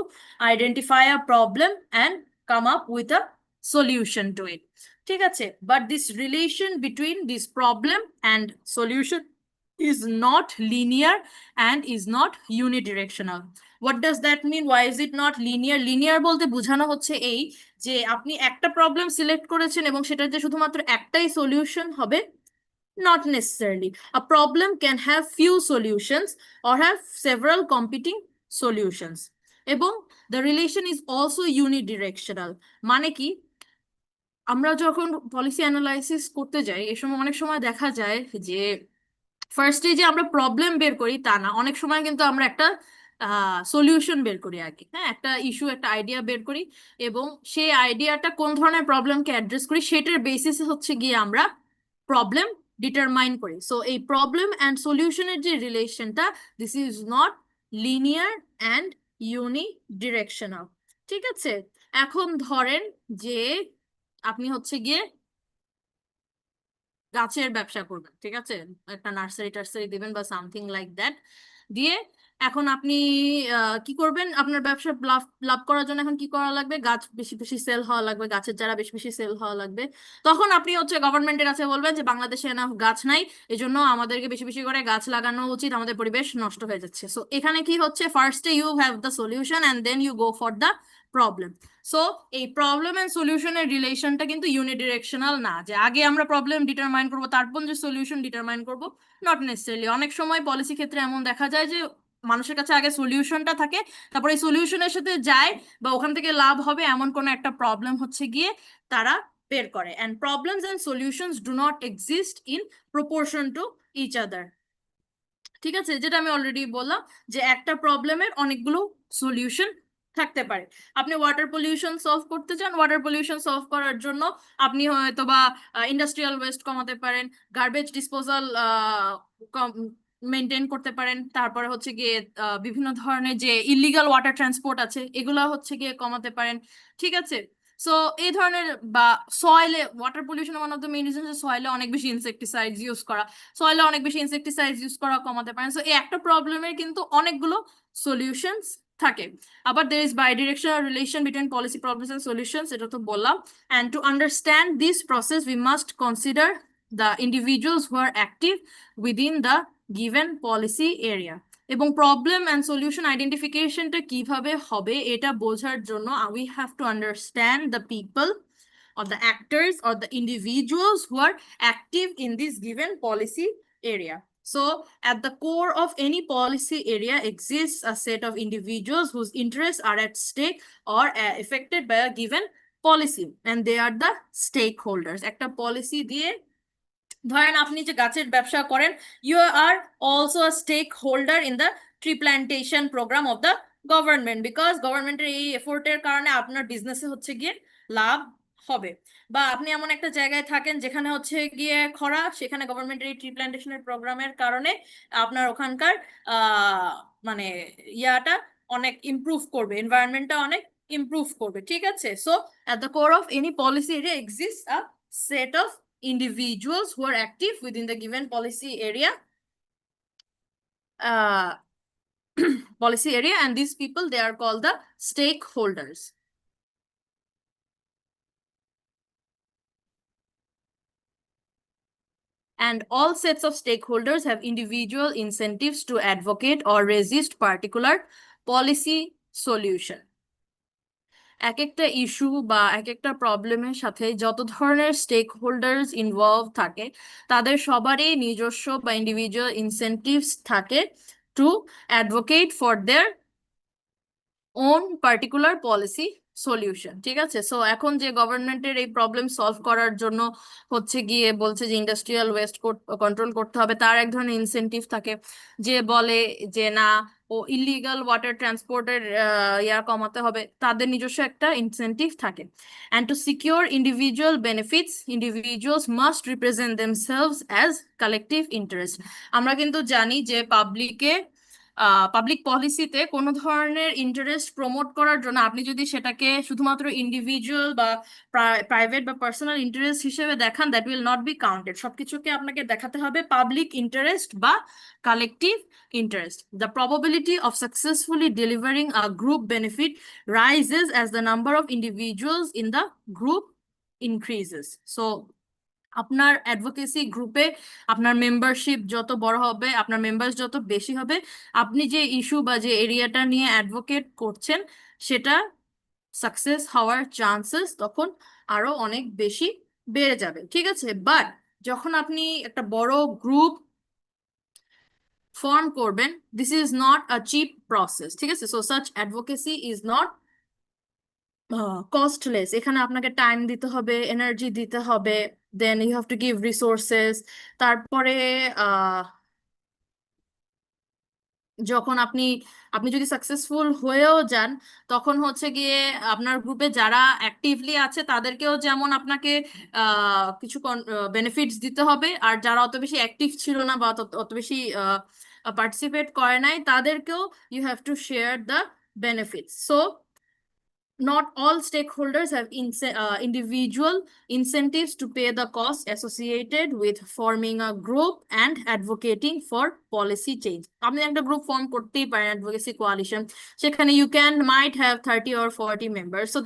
identify a problem and come up with a solution to it. ঠিক আছে, but this relation between this problem and solution is not linear and is not unidirectional. What does that mean? Why is it not linear? Linear বলতে বোঝানো হচ্ছে এই যে আপনি একটা problem select করেছেন এবং সেটার যে শুধুমাত্র একটাই সলিউশন হবে, not necessarily. A problem can have few solutions or have several competing solutions. এবং the relation is also unidirectional. মানে কি, আমরা যখন পলিসি অ্যানালাইসিস করতে যাই এই সময় অনেক সময় দেখা যায় যে ফার্স্টে যে আমরা প্রবলেম বের করি তা না, অনেক সময় কিন্তু আমরা একটা সলিউশন বের করি আগে। হ্যাঁ, একটা ইস্যু, একটা আইডিয়া বের করি এবং সেই আইডিয়াটা কোন ধরনের প্রবলেমকে অ্যাড্রেস করি সেটার বেসিসে হচ্ছে গিয়ে আমরা প্রবলেম ডিটারমাইন করি। সো এই প্রবলেম অ্যান্ড সলিউশনের যে রিলেশনটা, this is not linear and unidirectional. ঠিক আছে, এখন ধরেন যে আপনি হচ্ছে গিয়ে গাছের ব্যবসা করবেন, ঠিক আছে, একটা নার্সারি টার্সারি দিবেন বা সামথিং লাইক দ্যাট দিয়ে। এখন আপনি কি করবেন, আপনার ব্যবসা লাভ লাভ করার জন্য এখন কি করা লাগবে, গাছ বেশি বেশি সেল হওয়া লাগবে, গাছের চারা বেশি বেশি সেল হওয়া লাগবে। তখন আপনি হচ্ছে গভর্নমেন্টের কাছে বলবেন যে বাংলাদেশে এনাফ গাছ নাই, এই জন্য আমাদেরকে বেশি বেশি করে গাছ লাগানো উচিত, আমাদের পরিবেশ নষ্ট হয়ে যাচ্ছে। সো এখানে কি হচ্ছে, ফার্স্টে you have the solution and then you go for the problem. So এই প্রবলেম এন্ড সলিউশনের রিলেশনটা কিন্তু ইউনিডিরেকশনাল না, যে আগে আমরা প্রবলেম ডিটারমাইন করব তারপর যে সলিউশন ডিটারমাইন করব, নট নেসেসারিলি। অনেক সময় পলিসি ক্ষেত্রে এমন দেখা যায় যে মানুষের কাছে আগে সলিউশনটা থাকে, তারপর এই সলিউশনের সাথে যায় বা ওখান থেকে লাভ হবে এমন কোনো একটা প্রবলেম হচ্ছে গিয়ে তারা বের করে। And problems and solutions do not exist in proportion to each other. ঠিক আছে, যেটা আমি অলরেডি বললাম যে একটা প্রবলেমের অনেকগুলো সলিউশন থাকতে পারে। আপনি ওয়াটার পলিউশন সলভ করতে চান, ওয়াটার পলিউশন সলভ করার জন্য আপনি হয়তো বা ইন্ডাস্ট্রিয়াল ওয়েস্ট কমাতে পারেন, গার্বেজ ডিসপোজাল মেনটেন করতে পারেন, তারপরে হচ্ছে গিয়ে বিভিন্ন ধরনের যে ইলিগাল ওয়াটার ট্রান্সপোর্ট আছে এগুলো হচ্ছে গিয়ে কমাতে পারেন। ঠিক আছে, সো এই ধরনের, বা সয়েলে water pollution one of the main reason যে সয়েলে অনেক বেশি ইনসেকটিসাইডস ইউজ করা, সয়েলে অনেক বেশি ইনসেকটিসাইডস ইউজ করা কমাতে পারেন। সো এই একটা প্রবলেমের কিন্তু অনেকগুলো সলিউশনস থাকে। আবার there is bidirectional relation between policy problems and solutions, এটা তো বললাম। and to understand this process we must consider the individuals who are active within the given policy area. এবং প্রবলেম অ্যান্ড সলিউশন আইডেন্টিফিকেশনটা কিভাবে হবে এটা বোঝার জন্য we have to understand the people or the actors or the individuals who are active in this given policy area. So at the core of any policy area exists a set of individuals whose interests are at stake or affected by a given policy, and they are the stakeholders. একটা policy দিয়ে, ধরেন আপনি যে গাছের ব্যবসা করেন, you are also a stakeholder in the tree plantation programme of the government, because গভর্নমেন্টের এই এফোর্টের কারণে আপনার বিজনেসে হচ্ছে গিয়ে লাভ হবে। বা আপনি এমন একটা জায়গায় থাকেন যেখানে হচ্ছে গিয়ে খরা, সেখানে গভর্নমেন্টের এই ট্রি প্ল্যান্টেশনের প্রোগ্রামের কারণে আপনার ওখানকার মানে ইয়াটা অনেক ইমপ্রুভ করবে, এনভায়রনমেন্টটা অনেক ইমপ্রুভ করবে। ঠিক আছে, so at the core of any policy area exist a set of individuals who are active within the given policy area, policy area, and these people, they are called the stakeholders. And all sets of stakeholders have individual incentives to advocate or resist particular policy solution. এক একটা issue বা এক একটা প্রবলেমের সাথে যত ধরনের stake holders involve থাকে তাদের সবারই নিজস্ব বা ইন্ডিভিজুয়াল ইনসেন্টিভস থাকে to advocate for their own particular policy solution. ঠিক আছে, সো এখন যে গভর্নমেন্টের এই প্রবলেম সলভ করার জন্য হচ্ছে গিয়ে বলছে যে ইন্ডাস্ট্রিয়াল ওয়েস্ট কন্ট্রোল করতে হবে, তার এক ধরনের ইনসেন্টিভ থাকে। যে বলে যে না, ও ইলিগাল ওয়াটার ট্রান্সপোর্টের ইয়া কমাতে হবে, তাদের নিজস্ব একটা ইনসেন্টিভ থাকে। And to secure individual benefits individuals must represent themselves as collective interest. আমরা কিন্তু জানি যে পাবলিকে পাবলিক পলিসিতে কোনো ধরনের ইন্টারেস্ট প্রমোট করার জন্য আপনি যদি সেটাকে শুধুমাত্র ইন্ডিভিজুয়াল বা প্রাইভেট বা পার্সোনাল ইন্টারেস্ট হিসেবে দেখান, that will not be counted. সবকিছুকে আপনাকে দেখাতে হবে পাবলিক ইন্টারেস্ট বা collective interest. The probability of successfully delivering a group benefit rises as the number of individuals in the group increases. So, আপনার advocacy গ্রুপে আপনার মেম্বারশিপ যত বড় হবে, আপনার মেম্বার্স যত বেশি হবে, আপনি যে ইস্যু বা যে এরিয়াটা নিয়ে অ্যাডভোকেট করছেন সেটা সাকসেস হওয়ার চান্সেস তখন আরো অনেক বেশি বেড়ে যাবে। ঠিক আছে, বাট যখন আপনি একটা বড় গ্রুপ ফর্ম করবেন, this is not a cheap process. ঠিক আছে, so such advocacy is not costless. এখানে আপনাকে টাইম দিতে হবে, এনার্জি দিতে হবে, then you have to give resources. তারপরে যখন আপনি আপনি যদি সাকসেসফুল হয়েও যান, তখন হচ্ছে গিয়ে আপনার গ্রুপে যারা অ্যাক্টিভলি আছে তাদেরকেও যেমন আপনাকে কিছু বেনিফিটস দিতে হবে, আর যারা অত বেশি অ্যাক্টিভ ছিল না বা অত বেশি পার্টিসিপেট করে নাই তাদেরকেও you have to share the benefits. So not all stakeholders have individual incentives to pay the costs associated with forming a group and advocating for policy change. আপনি একটা গ্রুপ ফর্ম করতেই পারেন, অ্যাডভোকেসি কোয়ালিশন, সেখানে you can might have 30 or 40 members. তো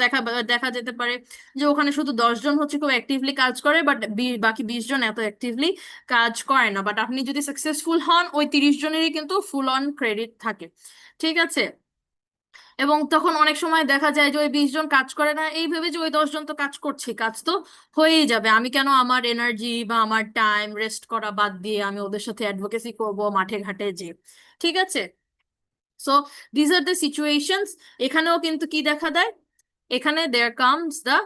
দেখা যেতে পারে যে ওখানে শুধু 10 জন হচ্ছে খুব অ্যাক্টিভলি কাজ করে, বাট বাকি 20 জন এত অ্যাক্টিভলি কাজ করে না। বাট আপনি যদি সাকসেসফুল হন, ওই 30 জনেরই কিন্তু ফুল অন ক্রেডিট থাকে। ঠিক আছে, এবং তখন অনেক সময় দেখা যায় যে ওই 20 জন কাজ করে না, এই ভেবে যে ওই 10 জন তো কাজ করছে, কাজ তো হয়েই যাবে, আমি কেন আমার এনার্জি বা আমার টাইম রেস্ট করা বাদ দিয়ে আমি ওদের সাথে অ্যাডভোকেসি করব মাঠে ঘাটে যে। ঠিক আছে, so these are the situations. এখানেও কিন্তু কি দেখা দেয়, এখানে there comes the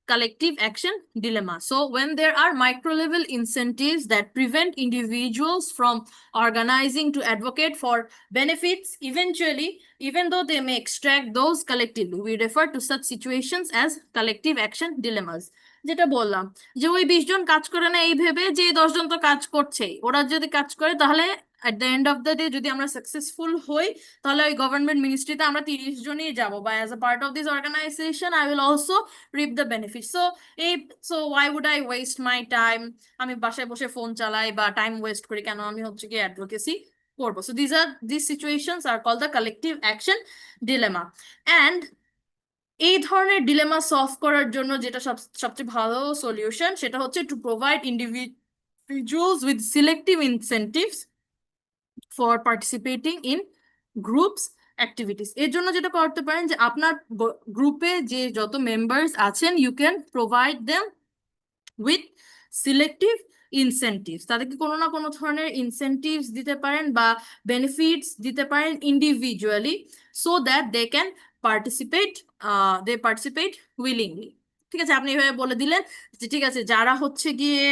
collective action dilemma. So when there are micro level incentives that prevent individuals from organizing to advocate for benefits, eventually, even though they may extract those collectively, we refer to such situations as collective action dilemmas. যেটা বললাম যে ওই 20 জন কাজ করে না এই ভেবে যে 10 জন তো কাজ করছেই, ওরা যদি কাজ করে তাহলে at the end of the day যদি আমরা সাকসেসফুল হই, তাহলে ওই গভর্নমেন্ট মিনিস্ট্রিতে আমরা 30 জনই যাব, বা as a part of this organisation I will also reap the benefit. So why would I waste my time? আমি বাসায় বসে ফোন চালাই বা টাইম ওয়েস্ট করি কেন? আমি হচ্ছে কি অ্যাডভোকেসি করবো। So this situations are called the collective action dilemma. And এই ধরনের ডিলেমা সলভ করার জন্য যেটা সবচেয়ে ভালো সলিউশন, সেটা হচ্ছে to provide individuals with selective incentives for participating in groups activities. এর জন্য যেটা করতে পারেন যে আপনার গ্রুপে যে যত মেম্বার্স আছেন, you can provide them with selective incentives. তাদেরকে কোনো না কোনো ধরনের ইনসেন্টিভস দিতে পারেন বা বেনিফিটস দিতে পারেন individually, so that they can participate willingly. ঠিক আছে, আপনি এভাবে বলে দিলেন যে ঠিক আছে, যারা হচ্ছে গিয়ে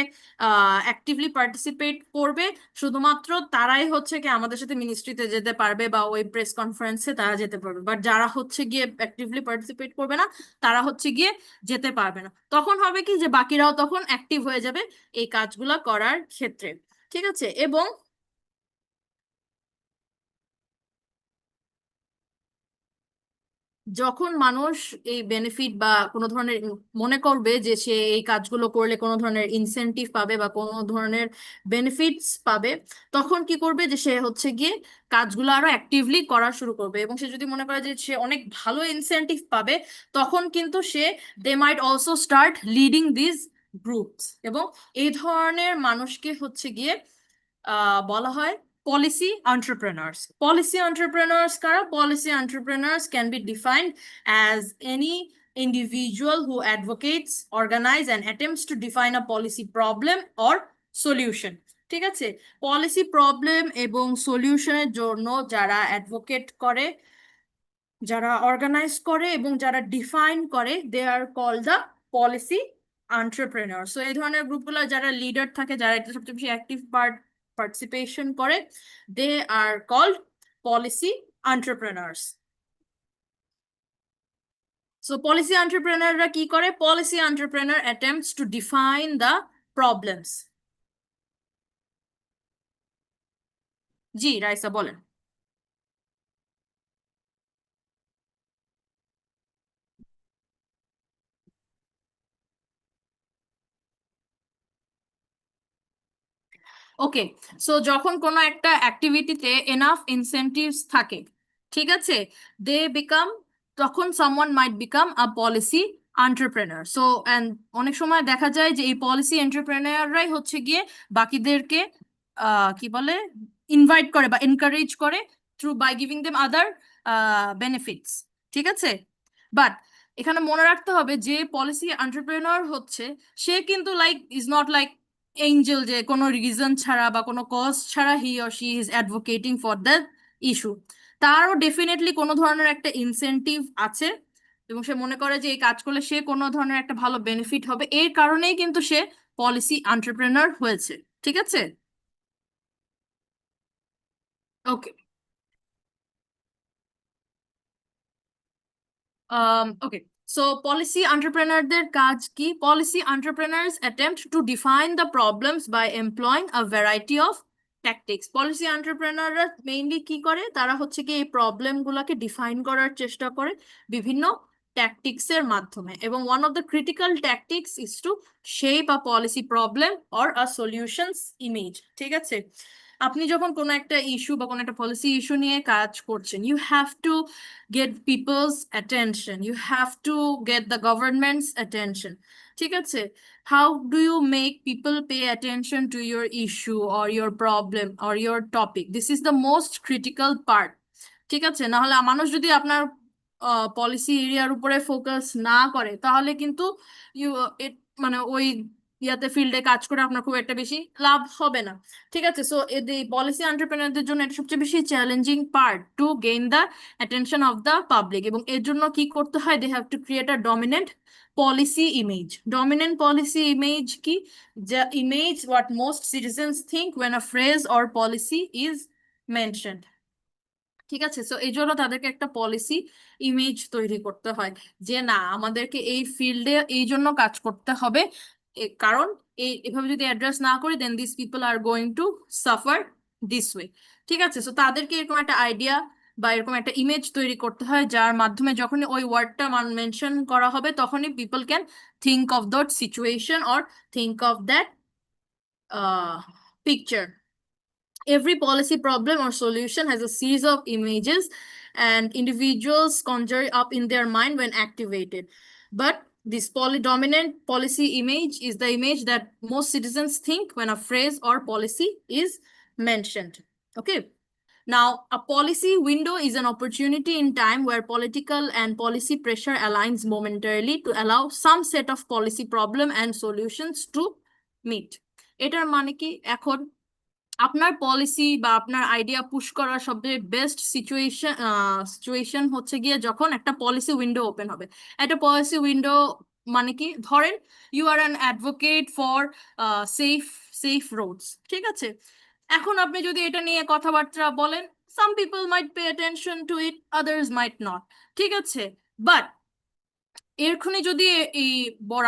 অ্যাক্টিভলি পার্টিসিপেট করবে শুধুমাত্র তারাই হচ্ছে কি আমাদের সাথে মিনিস্ট্রিতে যেতে পারবে বা ওই প্রেস কনফারেন্সে তারা যেতে পারবে, বাট যারা হচ্ছে গিয়ে অ্যাক্টিভলি পার্টিসিপেট করবে না তারা হচ্ছে গিয়ে যেতে পারবে না। তখন হবে কি যে বাকিরাও তখন অ্যাক্টিভ হয়ে যাবে এই কাজগুলা করার ক্ষেত্রে। ঠিক আছে, এবং যখন মানুষ এই বেনিফিট বা কোনো ধরনের মনে করবে যে সে এই কাজগুলো করলে কোনো ধরনের ইনসেনটিভ পাবে বা কোনো ধরনের বেনিফিটস পাবে, তখন কি করবে যে সে হচ্ছে গিয়ে কাজগুলো আরো অ্যাক্টিভলি করা শুরু করবে। এবং সে যদি মনে করে যে সে অনেক ভালো ইনসেনটিভ পাবে, তখন কিন্তু সে they might also start leading this groups. এবং এই ধরনের মানুষকে হচ্ছে গিয়ে বলা হয় policy entrepreneurs. Policy entrepreneurs kara? Policy entrepreneurs can be defined as any individual who advocates, organize and attempts to define a policy problem or solution. ঠিক আছে, পলিসি প্রবলেম এবং সলিউশনের জন্য যারা অ্যাডভোকেট করে, যারা অর্গানাইজ করে এবং যারা ডিফাইন করে, they are call the policy entrepreneur. So এই ধরনের গ্রুপগুলো যারা লিডার থাকে, যারা এটা সবচেয়ে বেশি অ্যাক্টিভ পার্টিসিপেশন করে, they are called policy entrepreneurs. So policy এন্টারপ্রেনাররা কি করে? Policy entrepreneur attempts to define the problems. জি রাইসা বলেন। ওকে, সো যখন কোনো একটা অ্যাক্টিভিটিতে এনাফ ইনসেনটিভস থাকে, ঠিক আছে, দে বিকাম, তখন someone might become a policy entrepreneur. So and অনেক সময় দেখা যায় যে এই পলিসি এন্টারপ্রেনাররাই হচ্ছে গিয়ে বাকিদেরকে কি বলে, ইনভাইট করে বা এনকারেজ করে through by giving them other benefits. ঠিক আছে, বাট এখানে মনে রাখতে হবে যে পলিসি এন্টারপ্রেনার হচ্ছে, সে কিন্তু like is not like Angel, যে কোনো রিজন ছাড়া বা কোনো কজ ছাড়া he or she is advocating for that issue. তারও ডেফিনেটলি কোনো ধরনের একটা ইনসেনটিভ আছে, এবং সে মনে করে যে এই কাজ করলে সে কোনো ধরনের একটা ভালো বেনিফিট হবে, এর কারণেই কিন্তু সে পলিসি এন্টারপ্রেনার হয়েছে। ঠিক আছে, ওকে। ওকে, সো পলিসি এন্টারপ্রেনারদের কাজ কি? Policy entrepreneurs attempt to define the problems by employing a variety of tactics. Policy এন্টারপ্রেনাররা মেইনলি কি করে, তারা হচ্ছে কি এই প্রবলেমগুলোকে ডিফাইন করার চেষ্টা করে বিভিন্ন ট্যাকটিক্সের মাধ্যমে, এবং one of the critical tactics is to shape a policy problem or a solutions image. ঠিক আছে, আপনি যখন কোনো একটা ইস্যু বা কোনো একটা পলিসি ইস্যু নিয়ে কাজ করছেন, you have to get people's attention, you have to get the government's attention। ঠিক আছে, how do you make people pay attention to your issue or your problem or your topic? This is the most critical part। ঠিক আছে, না হলে মানুষ যদি আপনার policy এরিয়ার উপরে ফোকাস না করে, তাহলে কিন্তু ইউ ইট মানে ওই ইয়াতে ফিল্ডে কাজ করে আপনার খুব একটা বেশি লাভ হবে না। ঠিক আছে, সো এই পলিসি এন্টারপ্রেনারদের জন্য এটা সবচেয়ে বেশি challenging part, to gain the attention of the public. এবং এর জন্য কি করতে হয়, they have to create a dominant policy image. Dominant policy image কি? the image what most citizens think when a phrase or policy is mentioned। ঠিক আছে, so এই জন্য তাদেরকে একটা পলিসি ইমেজ তৈরি করতে হয়, যে না, আমাদেরকে এই ফিল্ডে এই জন্য কাজ করতে হবে, কারণ এভাবে যদি অ্যাড্রেস না করি, then this people are going to suffer this way. ঠিক আছে, সো তাদেরকে এরকম একটা আইডিয়া বা এরকম একটা ইমেজ তৈরি করতে হয়, যার মাধ্যমে যখনই ওই ওয়ার্ডটা মেনশন করা হবে, তখনই people can think of that situation or think of that picture. Every policy problem or solution has a series of images and individuals conjure up in their mind when activated. But this dominant policy image is the image that most citizens think when a phrase or policy is mentioned. Okay. Now, a policy window is an opportunity in time where political and policy pressure aligns momentarily to allow some set of policy problem and solutions to meet. এটার মানে কি, এখন আপনার policy বা আপনার idea push করার সবচেয়ে best situation হচ্ছে গিয়ে যখন একটা পলিসি উইন্ডো ওপেন হবে। একটা পলিসি উইন্ডো মানে কি, ধরেন you are an advocate for safe safe roads. ঠিক আছে, এখন আপনি যদি এটা নিয়ে কথাবার্তা বলেন, some people might pay attention to it, others might not. ঠিক আছে, বাট এরক্ষণে যদি এই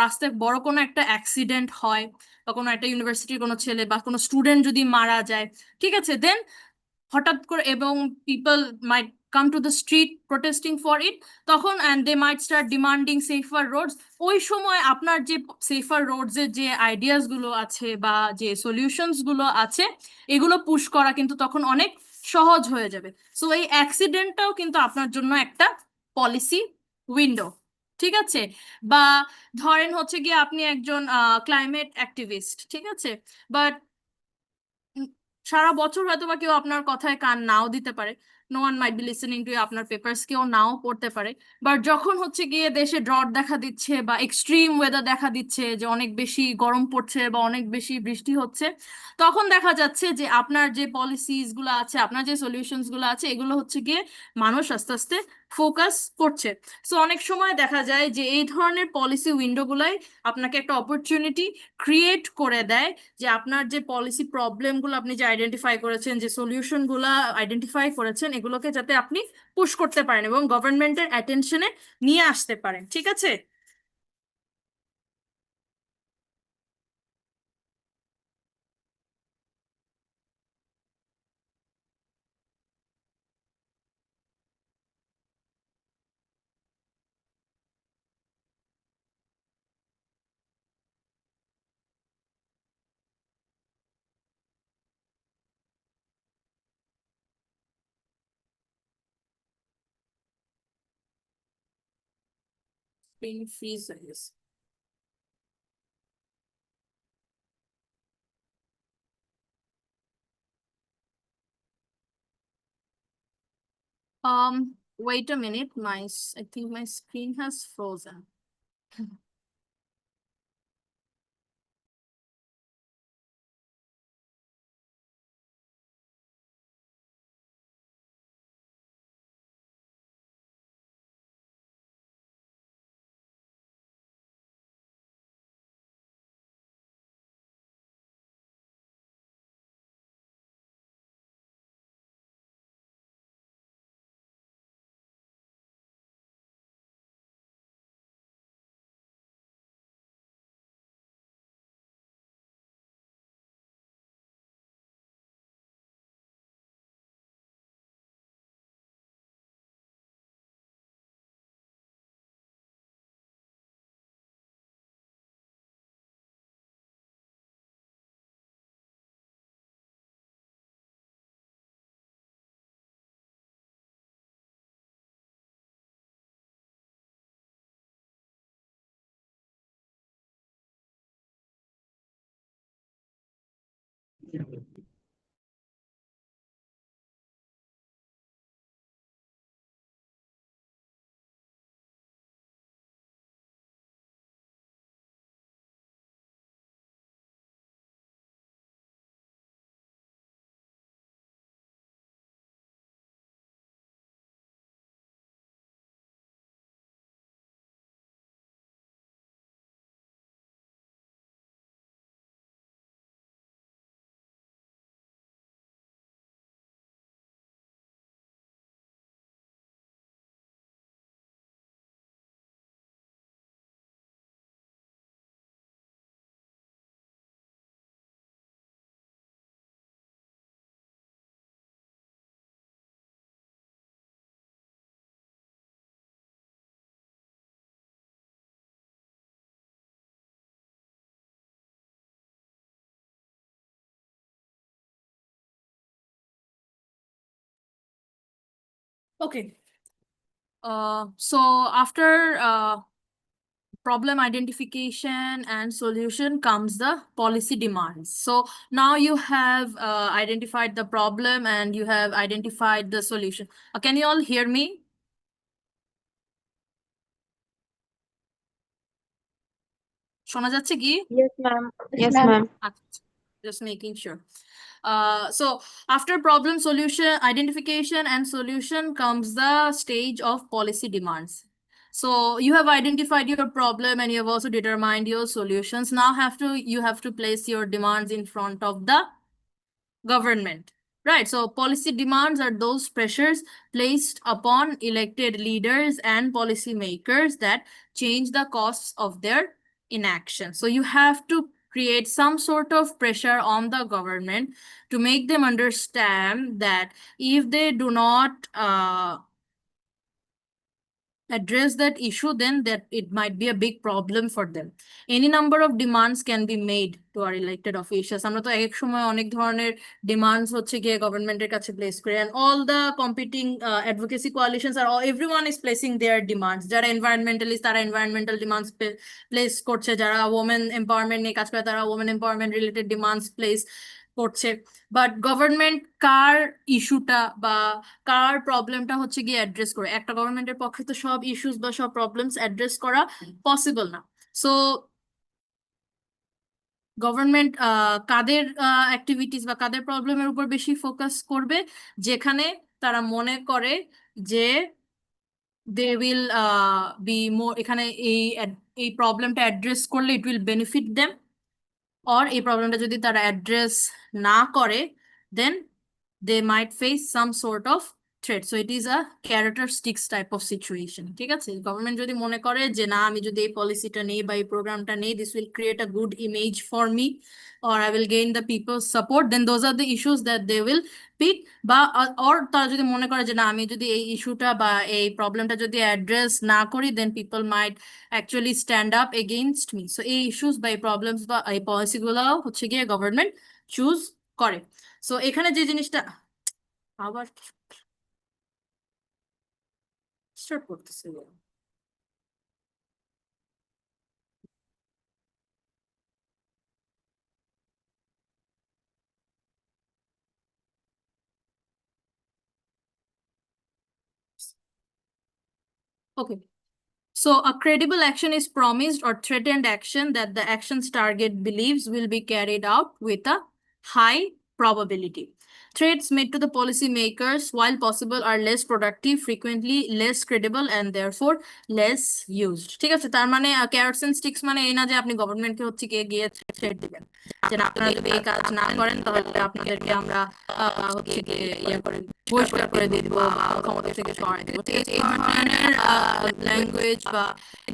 রাস্তায় বড় কোনো একটা অ্যাক্সিডেন্ট হয়, বা কোনো একটা ইউনিভার্সিটির কোনো ছেলে বা কোনো স্টুডেন্ট যদি মারা যায়, ঠিক আছে, দেন হঠাৎ করে, এবং people might come to the street protesting for it, তখন and they might start demanding safer roads. ওই সময় আপনার যে সেফার রোডস এর যে আইডিয়াস গুলো আছে বা যে সলিউশনস গুলো আছে, এগুলো পুশ করা কিন্তু তখন অনেক সহজ হয়ে যাবে। সো এই অ্যাক্সিডেন্টটাও কিন্তু আপনার জন্য একটা পলিসি উইন্ডো। ঠিক আছে, বা ধরেন হচ্ছে গিয়ে আপনি একজন ক্লাইমেট অ্যাক্টিভিস্ট, ঠিক আছে, বাট সারা বছর হয়তো বা কেউ আপনার কথায় কান নাও দিতে পারে, no one might be listening to, আপনার পেপারস কেউ নাও পড়তে পারে, বাট যখন হচ্ছে গিয়ে দেশে ড্রট দেখা দিচ্ছে বা এক্সট্রিম ওয়েদার দেখা দিচ্ছে, যে অনেক বেশি গরম পড়ছে বা অনেক বেশি বৃষ্টি হচ্ছে, তখন দেখা যাচ্ছে যে আপনার যে পলিসিস গুলো আছে, আপনার যে সলিউশনস গুলো আছে, এগুলো হচ্ছে গিয়ে মানুষ আস্তে আস্তে ফোকাস করছে। সো অনেক সময় দেখা যায় যে এই ধরনের পলিসি উইন্ডো গুলাই আপনাকে একটা অপরচুনিটি ক্রিয়েট করে দেয়, যে আপনার যে পলিসি প্রবলেমগুলো আপনি যে আইডেন্টিফাই করেছেন, যে সলিউশনগুলো আইডেন্টিফাই করেছেন, এগুলোকে যাতে আপনি পুশ করতে পারেন এবং গভর্নমেন্টের অ্যাটেনশনে নিয়ে আসতে পারেন। ঠিক আছে, screen freeze হয়ে গেছে। Wait a minute, I think my screen has frozen. Okay. So after problem identification and solution comes the policy demands. So now you have identified the problem and you have identified the solution. Can you all hear me? শোনা যাচ্ছে কি? Yes, ma'am. Yes, ma'am. Just making sure. So after problem solution, identification and solution comes the stage of policy demands. So you have identified your problem and you have also determined your solutions. Now you have to place your demands in front of the government. Right, so policy demands are those pressures placed upon elected leaders and policymakers that change the costs of their inaction. So you have to create some sort of pressure on the government to make them understand that if they do not address that issue, then that it might be a big problem for them. Any number of demands can be made to our elected officials. আমরা তো এক সময় অনেক ধরনের demands হচ্ছে গিয়ে গভর্নমেন্টের কাছে প্লেস করে, and all the competing advocacy coalitions are all, everyone is placing their demands. যারা environmentalist তারা environmental demands place করছে, যারা women empowerment নিয়ে কাজ করে তারা women empowerment related demands place করছে। বাট গভর্নমেন্ট কার ইস্যুটা বা কার প্রবলেমটা হচ্ছে গিয়ে অ্যাড্রেস করে? একটা গভর্নমেন্টের পক্ষে তো সব ইস্যুস বা সব প্রবলেমস অ্যাড্রেস করা পসিবল না। সো গভর্নমেন্ট কাদের অ্যাক্টিভিটিস বা কাদের প্রবলেমের উপর বেশি ফোকাস করবে? যেখানে তারা মনে করে যে দে উইল বি মোর, এখানে এই প্রবলেমটা অ্যাড্রেস করলে it will benefit them, or এই প্রবলেমটা যদি তারা অ্যাড্রেস না করে then they might face some sort of threat. So it is a carrot or sticks type of situation. ঠিক আছে, গভর্নমেন্ট যদি মনে করে যে না আমি যদি এই পলিসিটা নেই বা এই প্রোগ্রামটা নেই, this will create a good image for me or I will gain the people's support, then those are the issues that they will pick. বা or তারা যদি মনে করে যে না আমি যদি এই ইস্যুটা বা এই প্রবলেমটা যদি অ্যাড্রেস না করি then people might actually stand up against me. So এই ইস্যুস বা এই প্রবলেমস বা এই পলিসিগুলো হচ্ছে গিয়ে গভর্নমেন্ট চুজ করে। সো এখানে যে জিনিসটা আবার স্টার্ট করতেছে, Okay. So a credible action is promised or threatened action that the action's target believes will be carried out with a high probability. Threats made to the policymakers, while possible, are less productive, frequently less credible, and therefore less used. ঠিক আছে, তার মানে carrots and sticks মানে এই না যে আপনি গভর্নমেন্টকে হচ্ছে গিয়ে থ্রেট দিবেন যে না, আপনারা যদি এই কাজ না করেন তাহলে আপনাদেরকে আমরা হচ্ছে গিয়ে করে বহিষ্কার করে দিয়ে দিব, ক্ষমতা থেকে সরাই দিব। ঠিক আছে, এই ধরনের ল্যাঙ্গুয়েজ বা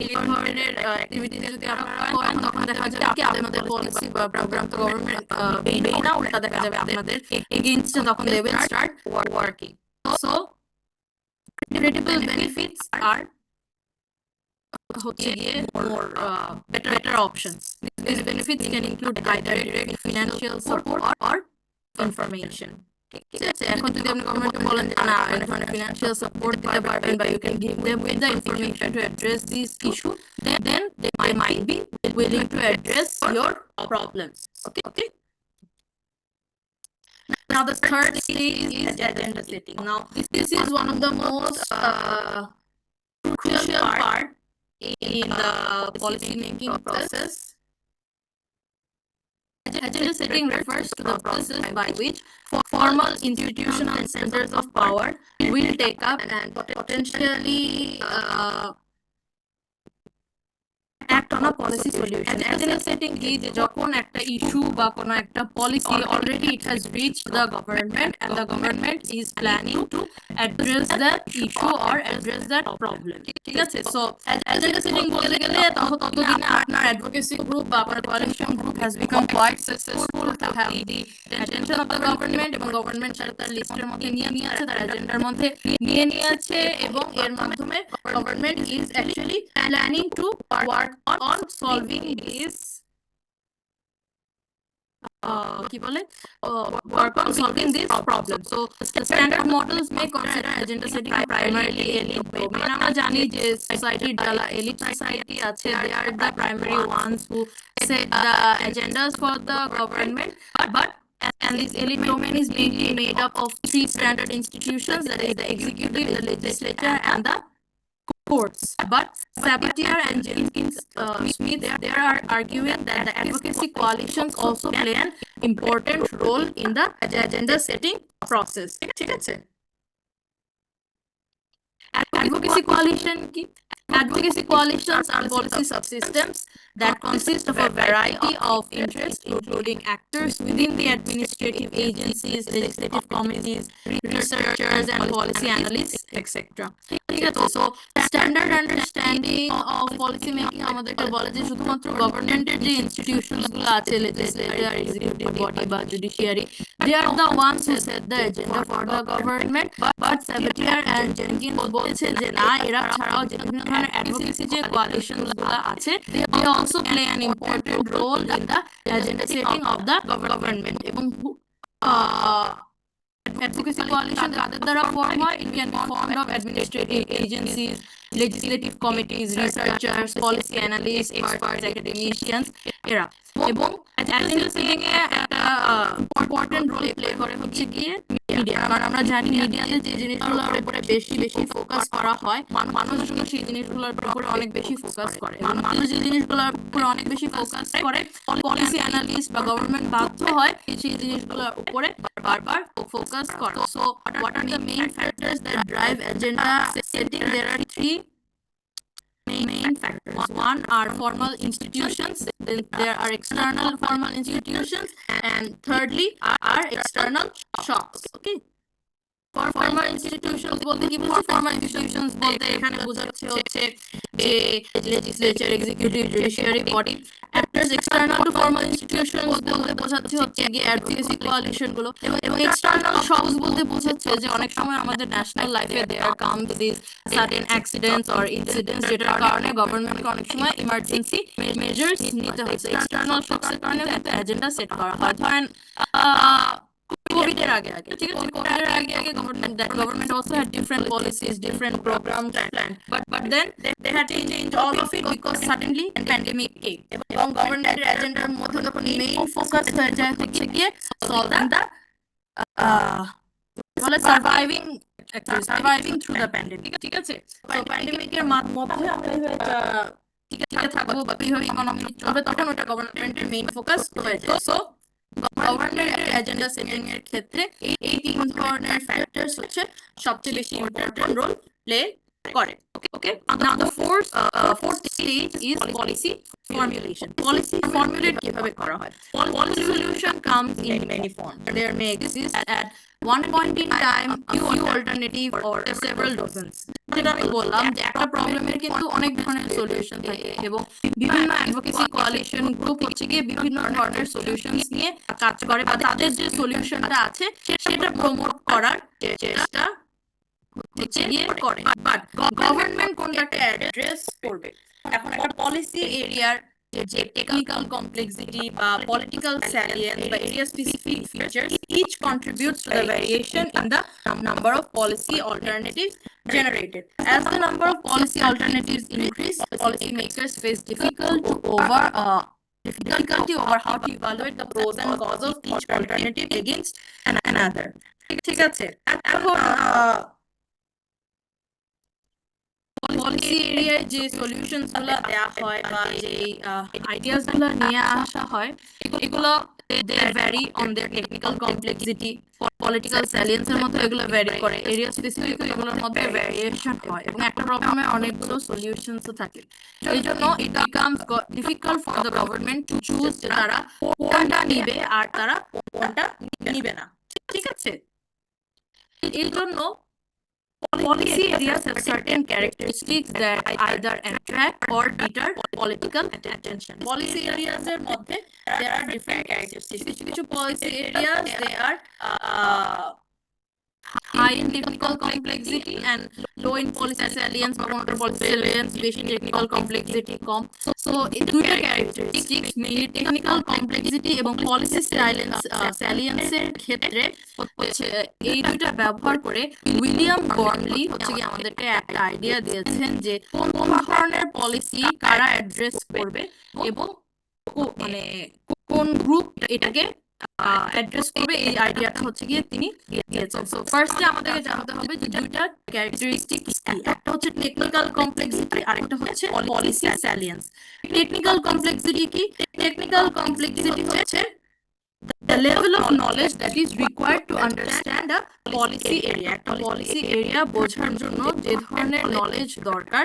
এই ধরনের অ্যাক্টিভিটিস যদি আপনারা করেন তখন দেখা যাবে কি আপনাদের পলিসি বা প্রোগ্রাম তো গভর্নমেন্ট বেই না, উল্টা দেখা যাবে আপনাদের এগেইনস্টে তখন they will start working. So credible benefits are হচ্ছে গিয়ে more better options. These benefits can include either direct financial support or information. ঠিক আছে, এখন যদি আপনি গভর্নমেন্টকে বলেন যে না এই ধরনের ফিনান্সিয়াল সাপোর্ট দিতে পারবেন বা you can give them with the information to address this issue, then they might be willing to address your problems. Okay. Now the third stage is agenda setting. Now this is one of the most crucial part in the policy making process. Agenda setting refers to the process by which formal institutional centers of power will take up and potentially act on a policy solution. Agenda setting কি যে যখন একটা issue বা কোনো একটা policy already it has reached the government and the government is planning to address that issue or address that problem. ঠিক আছে, so agenda setting বলতে গেলে ততদিনে আপনার advocacy group বা আপনার coalition group has become quite successful to have the attention of the government এবং government সেটা তার লিস্টের মধ্যে নিয়ে আছে, তার এজেন্ডার মধ্যে নিয়ে আছে এবং এর মাধ্যমে government is actually planning to work on solving this work on solving this problem. So the standard models may consider agenda setting primarily elite domain. আমরা জানি যে society যারা elite society আছে, they are the primary ones who set the agendas for the government, but and this elite domain is mainly made up of three standard institutions, that is the executive, the legislature, and the courts. But Sabatier and Jenkins Smith they are arguing that the advocacy coalitions also play an important role in the agenda setting process. ঠিক আছে, advocacy coalition কি? Advocacy coalitions are policy subsystems that consist of a variety of interests, including actors within the administrative agencies, legislative committees, researchers, and policy analysts, etc. ঠিক আছে, so standard understanding of policy making আমাদেরকে বলে যে শুধুমাত্র গভর্নমেন্টের যে institutions গুলো আছে, legislature, executive body বা judiciary, they are the ones who set the agenda for the government. But Sabatier and Jenkins বলছে যে না, এরা ছাড়াও যে বিভিন্ন ধরনের advocacy যে coalitions গুলো আছে, they also play an important role in the agenda setting of the government. এবং advocacy coalition কাদের দ্বারা ফর্ম হয়? It can be formed of administrative agencies, legislative committees, researchers, policy analysts, experts, academicians এরা। এবং agenda setting এ একটা important role play করে হচ্ছে গিয়ে media. কারণ আমরা জানি মিডিয়াতে যে জিনিসগুলোর উপরে বেশি ফোকাস করা হয়, মানুষজন সেই জিনিসগুলোর উপরে অনেক বেশি ফোকাস করে। মানুষ যে জিনিসগুলোর উপরে অনেক বেশি ফোকাস করে, পলিসি অ্যানালিস্ট বা গভর্নমেন্ট বাধ্য হয় সেই জিনিসগুলোর উপরে বারবার ফোকাস করা। So what are the main factors that drive agenda setting? There are three main factors. One are formal institutions, then there are external formal institutions, and thirdly are external shocks. Okay, formal institutions বলতে কি বুঝি? formal institutions বলতে এখানে বোঝাচ্ছে হচ্ছে যে legislature, executive, judiciary body. Actors external to formal institutions বলতে বোঝাচ্ছে হচ্ছে গিয়ে advocacy coalition গুলো, এবং external shocks বলতে বোঝাচ্ছে যে অনেক সময় আমাদের ন্যাশনাল লাইফে there comes these sudden accidents or incidents যেটার কারণে গভর্নমেন্টকে অনেক সময় ইমার্জেন্সি মেজার্স নিতে হচ্ছে। এক্সটার্নাল শকস এর কারণে একটা এজেন্ডা সেট করা হয়। ধরেন কোভিডের আগে ঠিক আছে, কোভিডের আগে government also had different policies, different programs planned, but then they had to change all of it because suddenly pandemic came, এবং গভর্নমেন্টের এজেন্ডার মধ্যে তখন মেইন ফোকাস হয়ে যায় হচ্ছে গিয়ে solving the surviving actually surviving through the pandemic, ঠিক আছে? তো প্যান্ডেমিকের মধ্যে আমরা টিকে থাকবো বা কিভাবে ইকোনমি চলবে, তখন ওটা গভর্নমেন্টের মেইন ফোকাস হয়ে যায়। সো গভর্নমেন্টের এজেন্ডা সেটিং এর ক্ষেত্রে এই তিন ধরনের ফ্যাক্টরস হচ্ছে সবচেয়ে বেশি ইম্পর্টেন্ট রোল প্লে করে। ওকে, নাও the fourth stage is policy formulation. Policy formulate কিভাবে করা হয়? Policy solution comes in many forms. There may exist at one point in time a few alternative or several dozens. যেটা আমি বললাম যে একটা প্রবলেমের কিন্তু অনেক ধরনের সলিউশন থাকে এবং বিভিন্ন অ্যাডভোকেসি কোয়ালিশন গ্রুপ হচ্ছে গিয়ে বিভিন্ন ধরনের সলিউশনস নিয়ে কাজ করে বা তাদের যে সলিউশনটা আছে সেটা প্রমোট করার চেষ্টা হচ্ছে গিয়ে করে। বাট গভর্নমেন্ট কোনটাকে অ্যাড্রেস করবে? এখন একটা পলিসি এরিয়ার যে টেকনিক্যাল কমপ্লেক্সিটি বা পলিটিক্যাল স্যালিয়েন্স বা area specific features each contributes to the variation in the number of policy alternatives generated. As the number of policy alternatives increase, policymakers face difficulty over how to evaluate the pros and cons of each alternative against another. ঠিক আছে, এখন policy এরিয়ায় যে solutions গুলো দেয়া হয় বা যে আইডিয়াস গুলো নিয়ে আসা হয় এগুলো they vary on their technical complexity, political salience এর মতো এগুলো ভ্যারি করে, এরিয়া স্পেসিফিক এগুলোর মধ্যে ভ্যারিয়েশন হয় এবং একটা প্রবলেমে অনেকগুলো সলিউশনস থাকে। এই জন্য it becomes difficult for the government to choose তারা কোনটা নিবে আর তারা কোনটা নিবে না। ঠিক আছে, এই জন্য policy areas have certain characteristics that either attract or deter political attention. Policy areas এর মধ্যে there are different characteristics. কিছু policy areas they are high in technical complexity and low in policy salience বা কোনটা policy salience বেশি technical complexity কম। So এই দুইটা characteristics mainly technical complexity এবং policy salience এর ক্ষেত্রে হচ্ছে এই দুইটা ব্যবহার করে উইলিয়াম বর্নলি হচ্ছে কি আমাদেরকে একটা আইডিয়া দিয়েছেন যে কোন ধরনের পলিসি কারা অ্যাড্রেস করবে এবং মানে কোন গ্রুপ এটাকে অ্যাড্রেস করবে, এই আইডিয়াটা হচ্ছে গিয়ে তিনি দিয়েছেন। সো ফার্স্টে আমাদেরকে জানতে হবে যে দুইটা ক্যারেক্টারিস্টিক্স কি, একটা হচ্ছে টেকনিক্যাল কমপ্লেক্সিটি আর একটা হচ্ছে পলিসি স্যালিয়েন্স। টেকনিক্যাল কমপ্লেক্সিটি কি? টেকনিক্যাল কমপ্লেক্সিটি হচ্ছে the level of knowledge that is required to understand a policy area. একটা policy area বোঝার জন্য যে ধরনের নলেজ দরকার,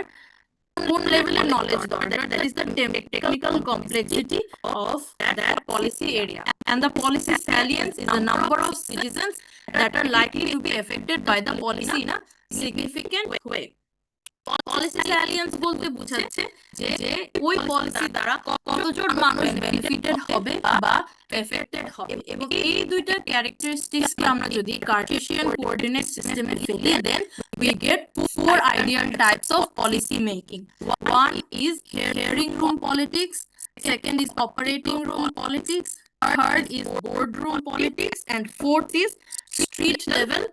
কোন লেভেলের নলেজ দরকার, that is the technical complexity of that policy area. And the policy salience is the number of citizens that are likely to be affected by the policy in a significant way. Policy salience বলতে বোঝাচ্ছে যে ওই policy দ্বারা কতজন মানুষ benefited হবে বা affected হবে এবং এই দুইটা ক্যারেক্টারিস্টিক্স কে আমরা যদি কার্টেসিয়ান কোঅর্ডিনেট সিস্টেমে ফেলি দেন we get four ideal types of policy making. One is hearing room politics, second is operating room politics, third is boardroom politics, and fourth is street level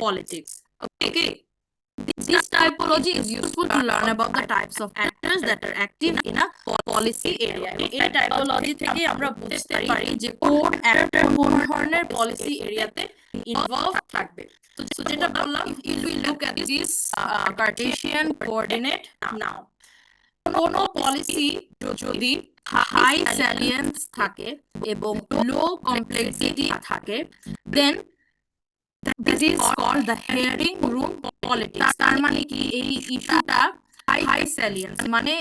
politics. Okay, this typology is useful to learn about the types of actors that are active in a policy area. এই typology থেকে আমরা বুঝতে পারি যে কোন actor কোন ধরনের policy এরিয়াতে ইনভলভ থাকবে। তো যেটা বললাম, if we look at this Cartesian coordinate now, কোন পলিসি যদি হাই স্যালিয়েন্স থাকে এবং লো কমপ্লেক্সিটি থাকে then this is called the hearing room politics. তার মানে কি এই ইস্যুটা হাই স্যালিয়েন্স মানে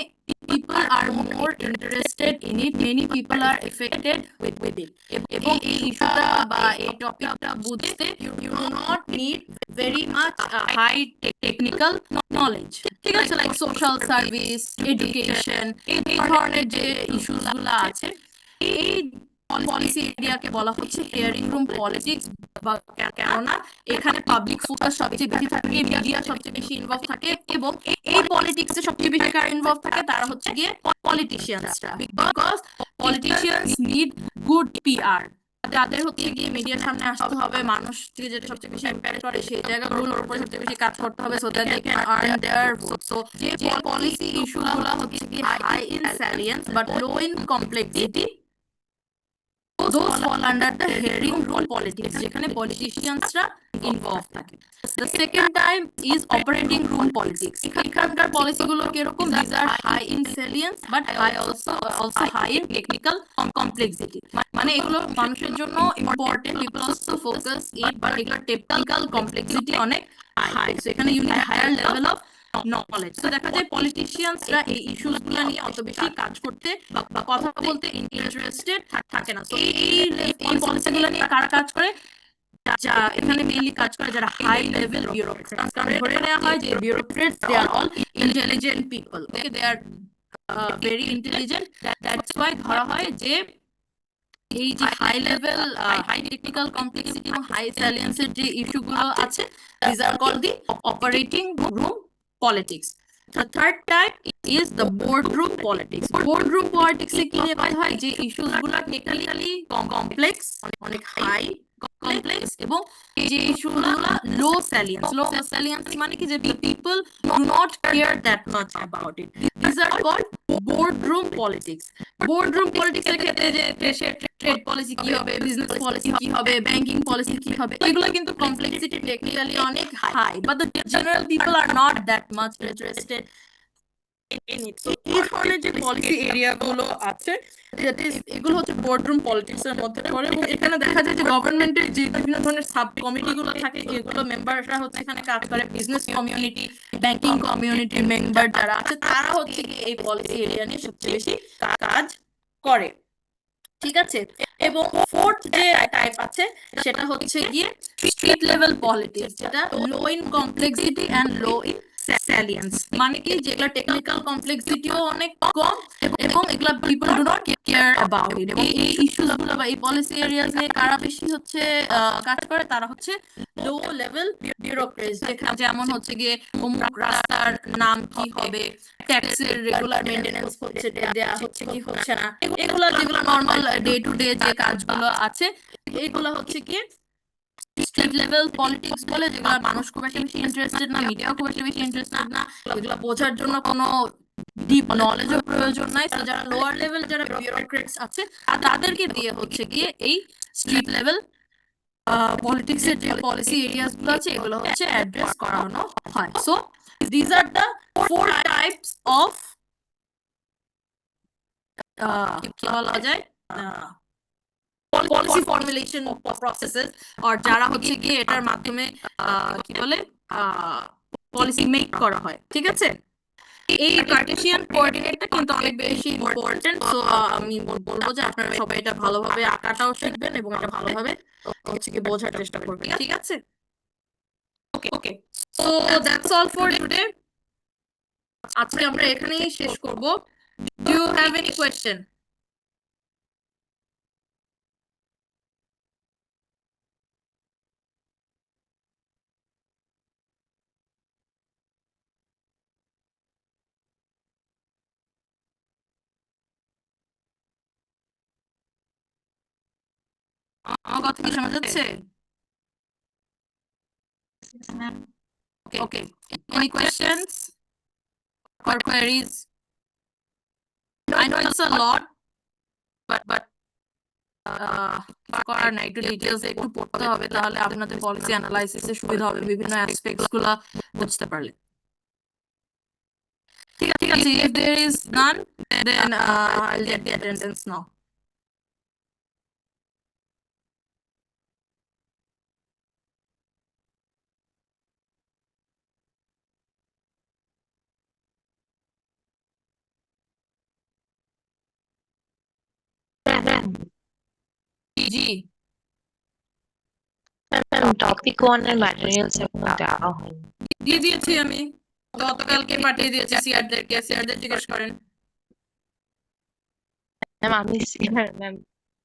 people are more interested in it, many people are affected with it এবং এই ইস্যুটা বা এই টপিকটা বুঝতে you do not need very much high technical knowledge. ঠিক আছে, like social service, education, এই ধরনের যে ইস্যুস গুলো আছে এই পলিসি এরিয়াকে বলা হচ্ছে হিয়ারিং রুম পলিটিক্স। কেননা এখানে পাবলিক ফোকাস সবচেয়ে বেশি থাকে, মিডিয়া সবচেয়ে বেশি ইনভলভ থাকে এবং এই পলিটিক্সে সবচেয়ে বেশি কারা ইনভলভ থাকে তারা হচ্ছে গিয়ে পলিটিশিয়ানসরা, because politicians need good PR. তাদের হচ্ছে গিয়ে মিডিয়ার সামনে আসতে হবে, মানুষ যেটা সবচেয়ে বেশি ইম্প্যাক্ট করে সেই জায়গাগুলোর উপরে সবচেয়ে বেশি কাজ করতে হবে so that they can earn their vote. So যে পলিসি ইস্যুগুলো হচ্ছে কি high in salience but low in complexity those fall under the hearing room politics, যেখানে politiciansরা involved থাকে. The second type is operating room politics. এখানকার policy গুলো কিরকম? These are high in salience but also high in technical complexity. মানে এগুলো মানুষের জন্য important, people also focus in particular technical complexity অনেক high. So এখানে you need a higher level of knowledge. So দেখা যায় পলিটিশিয়ানসরা এই ইস্যুস গুলো নিয়ে অত বেশি কাজ করতে বা কথা বলতে ইন্টারেস্টেড থাকে না। তো এই পলিসি গুলো নিয়ে কারা কাজ করে? যা এখানে মেইনলি কাজ করে যারা হাই লেভেল বিউরোক্রেটস। কারণ ধরে নেওয়া হয় যে bureaucrats they are all intelligent people, okay, they are very intelligent. That's why ধরা হয় যে এই যে high level high technical complexity এবং হাই স্যালিয়েন্সের যে ইস্যুগুলো আছে, this are called the operating room politics. The third type is the boardroom politics. Boardroom politics এ কি নিয়ে কথা হয়? যে ইস্যুস গুলো টেকনিক্যালি কমপ্লেক্স, অনেক হাই কমপ্লেক্স, এবং যে ইস্যুগুলো লো স্যালিয়েন্স। লো স্যালিয়েন্স মানে কি? যে people do not care that much about it. These are called boardroom politics. Boardroom politics এর ক্ষেত্রে যে দেশের ট্রেড পলিসি কি হবে, বিজনেস পলিসি কি হবে, ব্যাংকিং পলিসি কি হবে, এগুলো কিন্তু কমপ্লেক্সিটি টেকনিক্যালি অনেক high, but the general people are not that much interested in it. So এই ধরনের যে পলিসি এরিয়া গুলো আছে, এগুলো হচ্ছে বোর্ডরুম পলিটিক্স এর মধ্যে পড়ে। এবং এখানে দেখা যায় যে গভর্নমেন্টের যে বিভিন্ন ধরনের সাব কমিটি গুলো থাকে, এগুলো মেম্বাররা হচ্ছে এখানে কাজ করে। বিজনেস কমিউনিটি, ব্যাংকিং কমিউনিটির মেম্বার যারা আছে, তারা হচ্ছে এই পলিসি এরিয়া নিয়ে সবচেয়ে বেশি কাজ করে। ঠিক আছে। এবং ফোর্থ যে টাইপ আছে সেটা হচ্ছে গিয়ে স্ট্রিট লেভেল পলিটিক্স, যেটা low in complexity and low in salience. মানে কি? যেগুলা টেকনিক্যাল কমপ্লেক্সিটিও অনেক কম এবং এগুলা people do not care about it. এবং এই ইস্যুস গুলো বা এই পলিসি এরিয়াস নিয়ে কারা বেশি হচ্ছে কাজ করে? তারা হচ্ছে লো লেভেল বিউরোক্রেটস। যেমন হচ্ছে গিয়ে অমুক রাস্তার নাম কি হবে, ট্যাক্সের রেগুলার মেইনটেনেন্স হচ্ছে দেয়া হচ্ছে কি হচ্ছে না, এগুলা যেগুলো নর্মাল ডে টু ডে যে কাজগুলো আছে, এগুলো হচ্ছে কি স্ট্রিট লেভেল পলিটিক্স বলে, যেগুলো মানুষ খুব একটা বেশি ইন্টারেস্টেড না, মিডিয়া খুব একটা বেশি ইন্টারেস্টেড না, এগুলো বোঝার জন্য কোনো ডিপ নলেজের প্রয়োজন নাই। তো যারা লোয়ার লেভেল, যারা বিউরোক্রেটস আছে, তাদেরকে দিয়ে হচ্ছে গিয়ে এই স্ট্রিট লেভেল পলিটিক্স এর যে পলিসি এরিয়াস গুলো আছে, এগুলো হচ্ছে অ্যাড্রেস করানো হয়। So this are the 4 types of কি বলা যায় পলিসি ফর্মুলেশন প্রসেসেস, আর যারা হচ্ছে গিয়ে এটার মাধ্যমে কি বলে পলিসি মেক করা হয়। ঠিক আছে। এই কার্টেসিয়ান কোঅর্ডিনেটটা কিন্তু অনেক বেশি ইম্পর্টেন্ট। সো আমি বলবো যে আপনারা সবাই এটা ভালোভাবে আঁকাটাও শিখবেন এবং এটা ভালোভাবে হচ্ছে কি বোঝার চেষ্টা করবেন। ঠিক আছে। Okay, so that's all for today. আজকে আমরা এখানেই শেষ করব। Do you have any question? আমার কথা কি শোনা যাচ্ছে? Okay. Any questions or queries? I know it's a lot, but করার নাই, একটু ডিটেইলস একটু পড়তে হবে, তাহলে আপনাদের পলিসি অ্যানালাইসিসে সুবিধা হবে বিভিন্ন অ্যাসপেক্টস গুলা বুঝতে পারলে। ঠিক আছে। If there is none, then I'll get the attendance now. G, topic 1 এর ম্যাটেরিয়ালস এখনো দেওয়া হয়নি। দিয়ে দিয়েছি আমি, গতকালকে পাঠিয়ে দিয়েছি সিআরদেরকে। সিআরদের জিজ্ঞেস করেন। ম্যাম আমি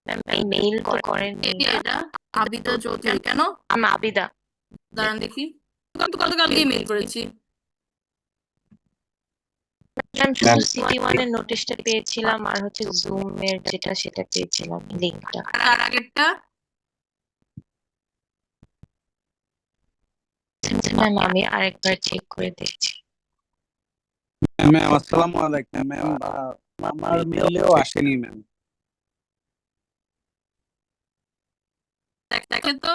ম্যাম এই মেইল করেন এটা আবিদা চৌধুরী। কেন? আমি আবিদা। দাঁড়ান দেখি, গতকালকে মেইল করেছি। ম্যাম শুধু সিটি 1 এর নোটিশটা পেয়েছিলাম আর হচ্ছে জুম এর যেটা সেটা পেয়েছিলাম লিংকটা। আর আগেরটা? ম্যাম আমি আরেকবার চেক করে দেখছি। ম্যাম আসসালামু আলাইকুম ম্যাম, আমার মেইলেও আসেনি ম্যাম। দেখে তো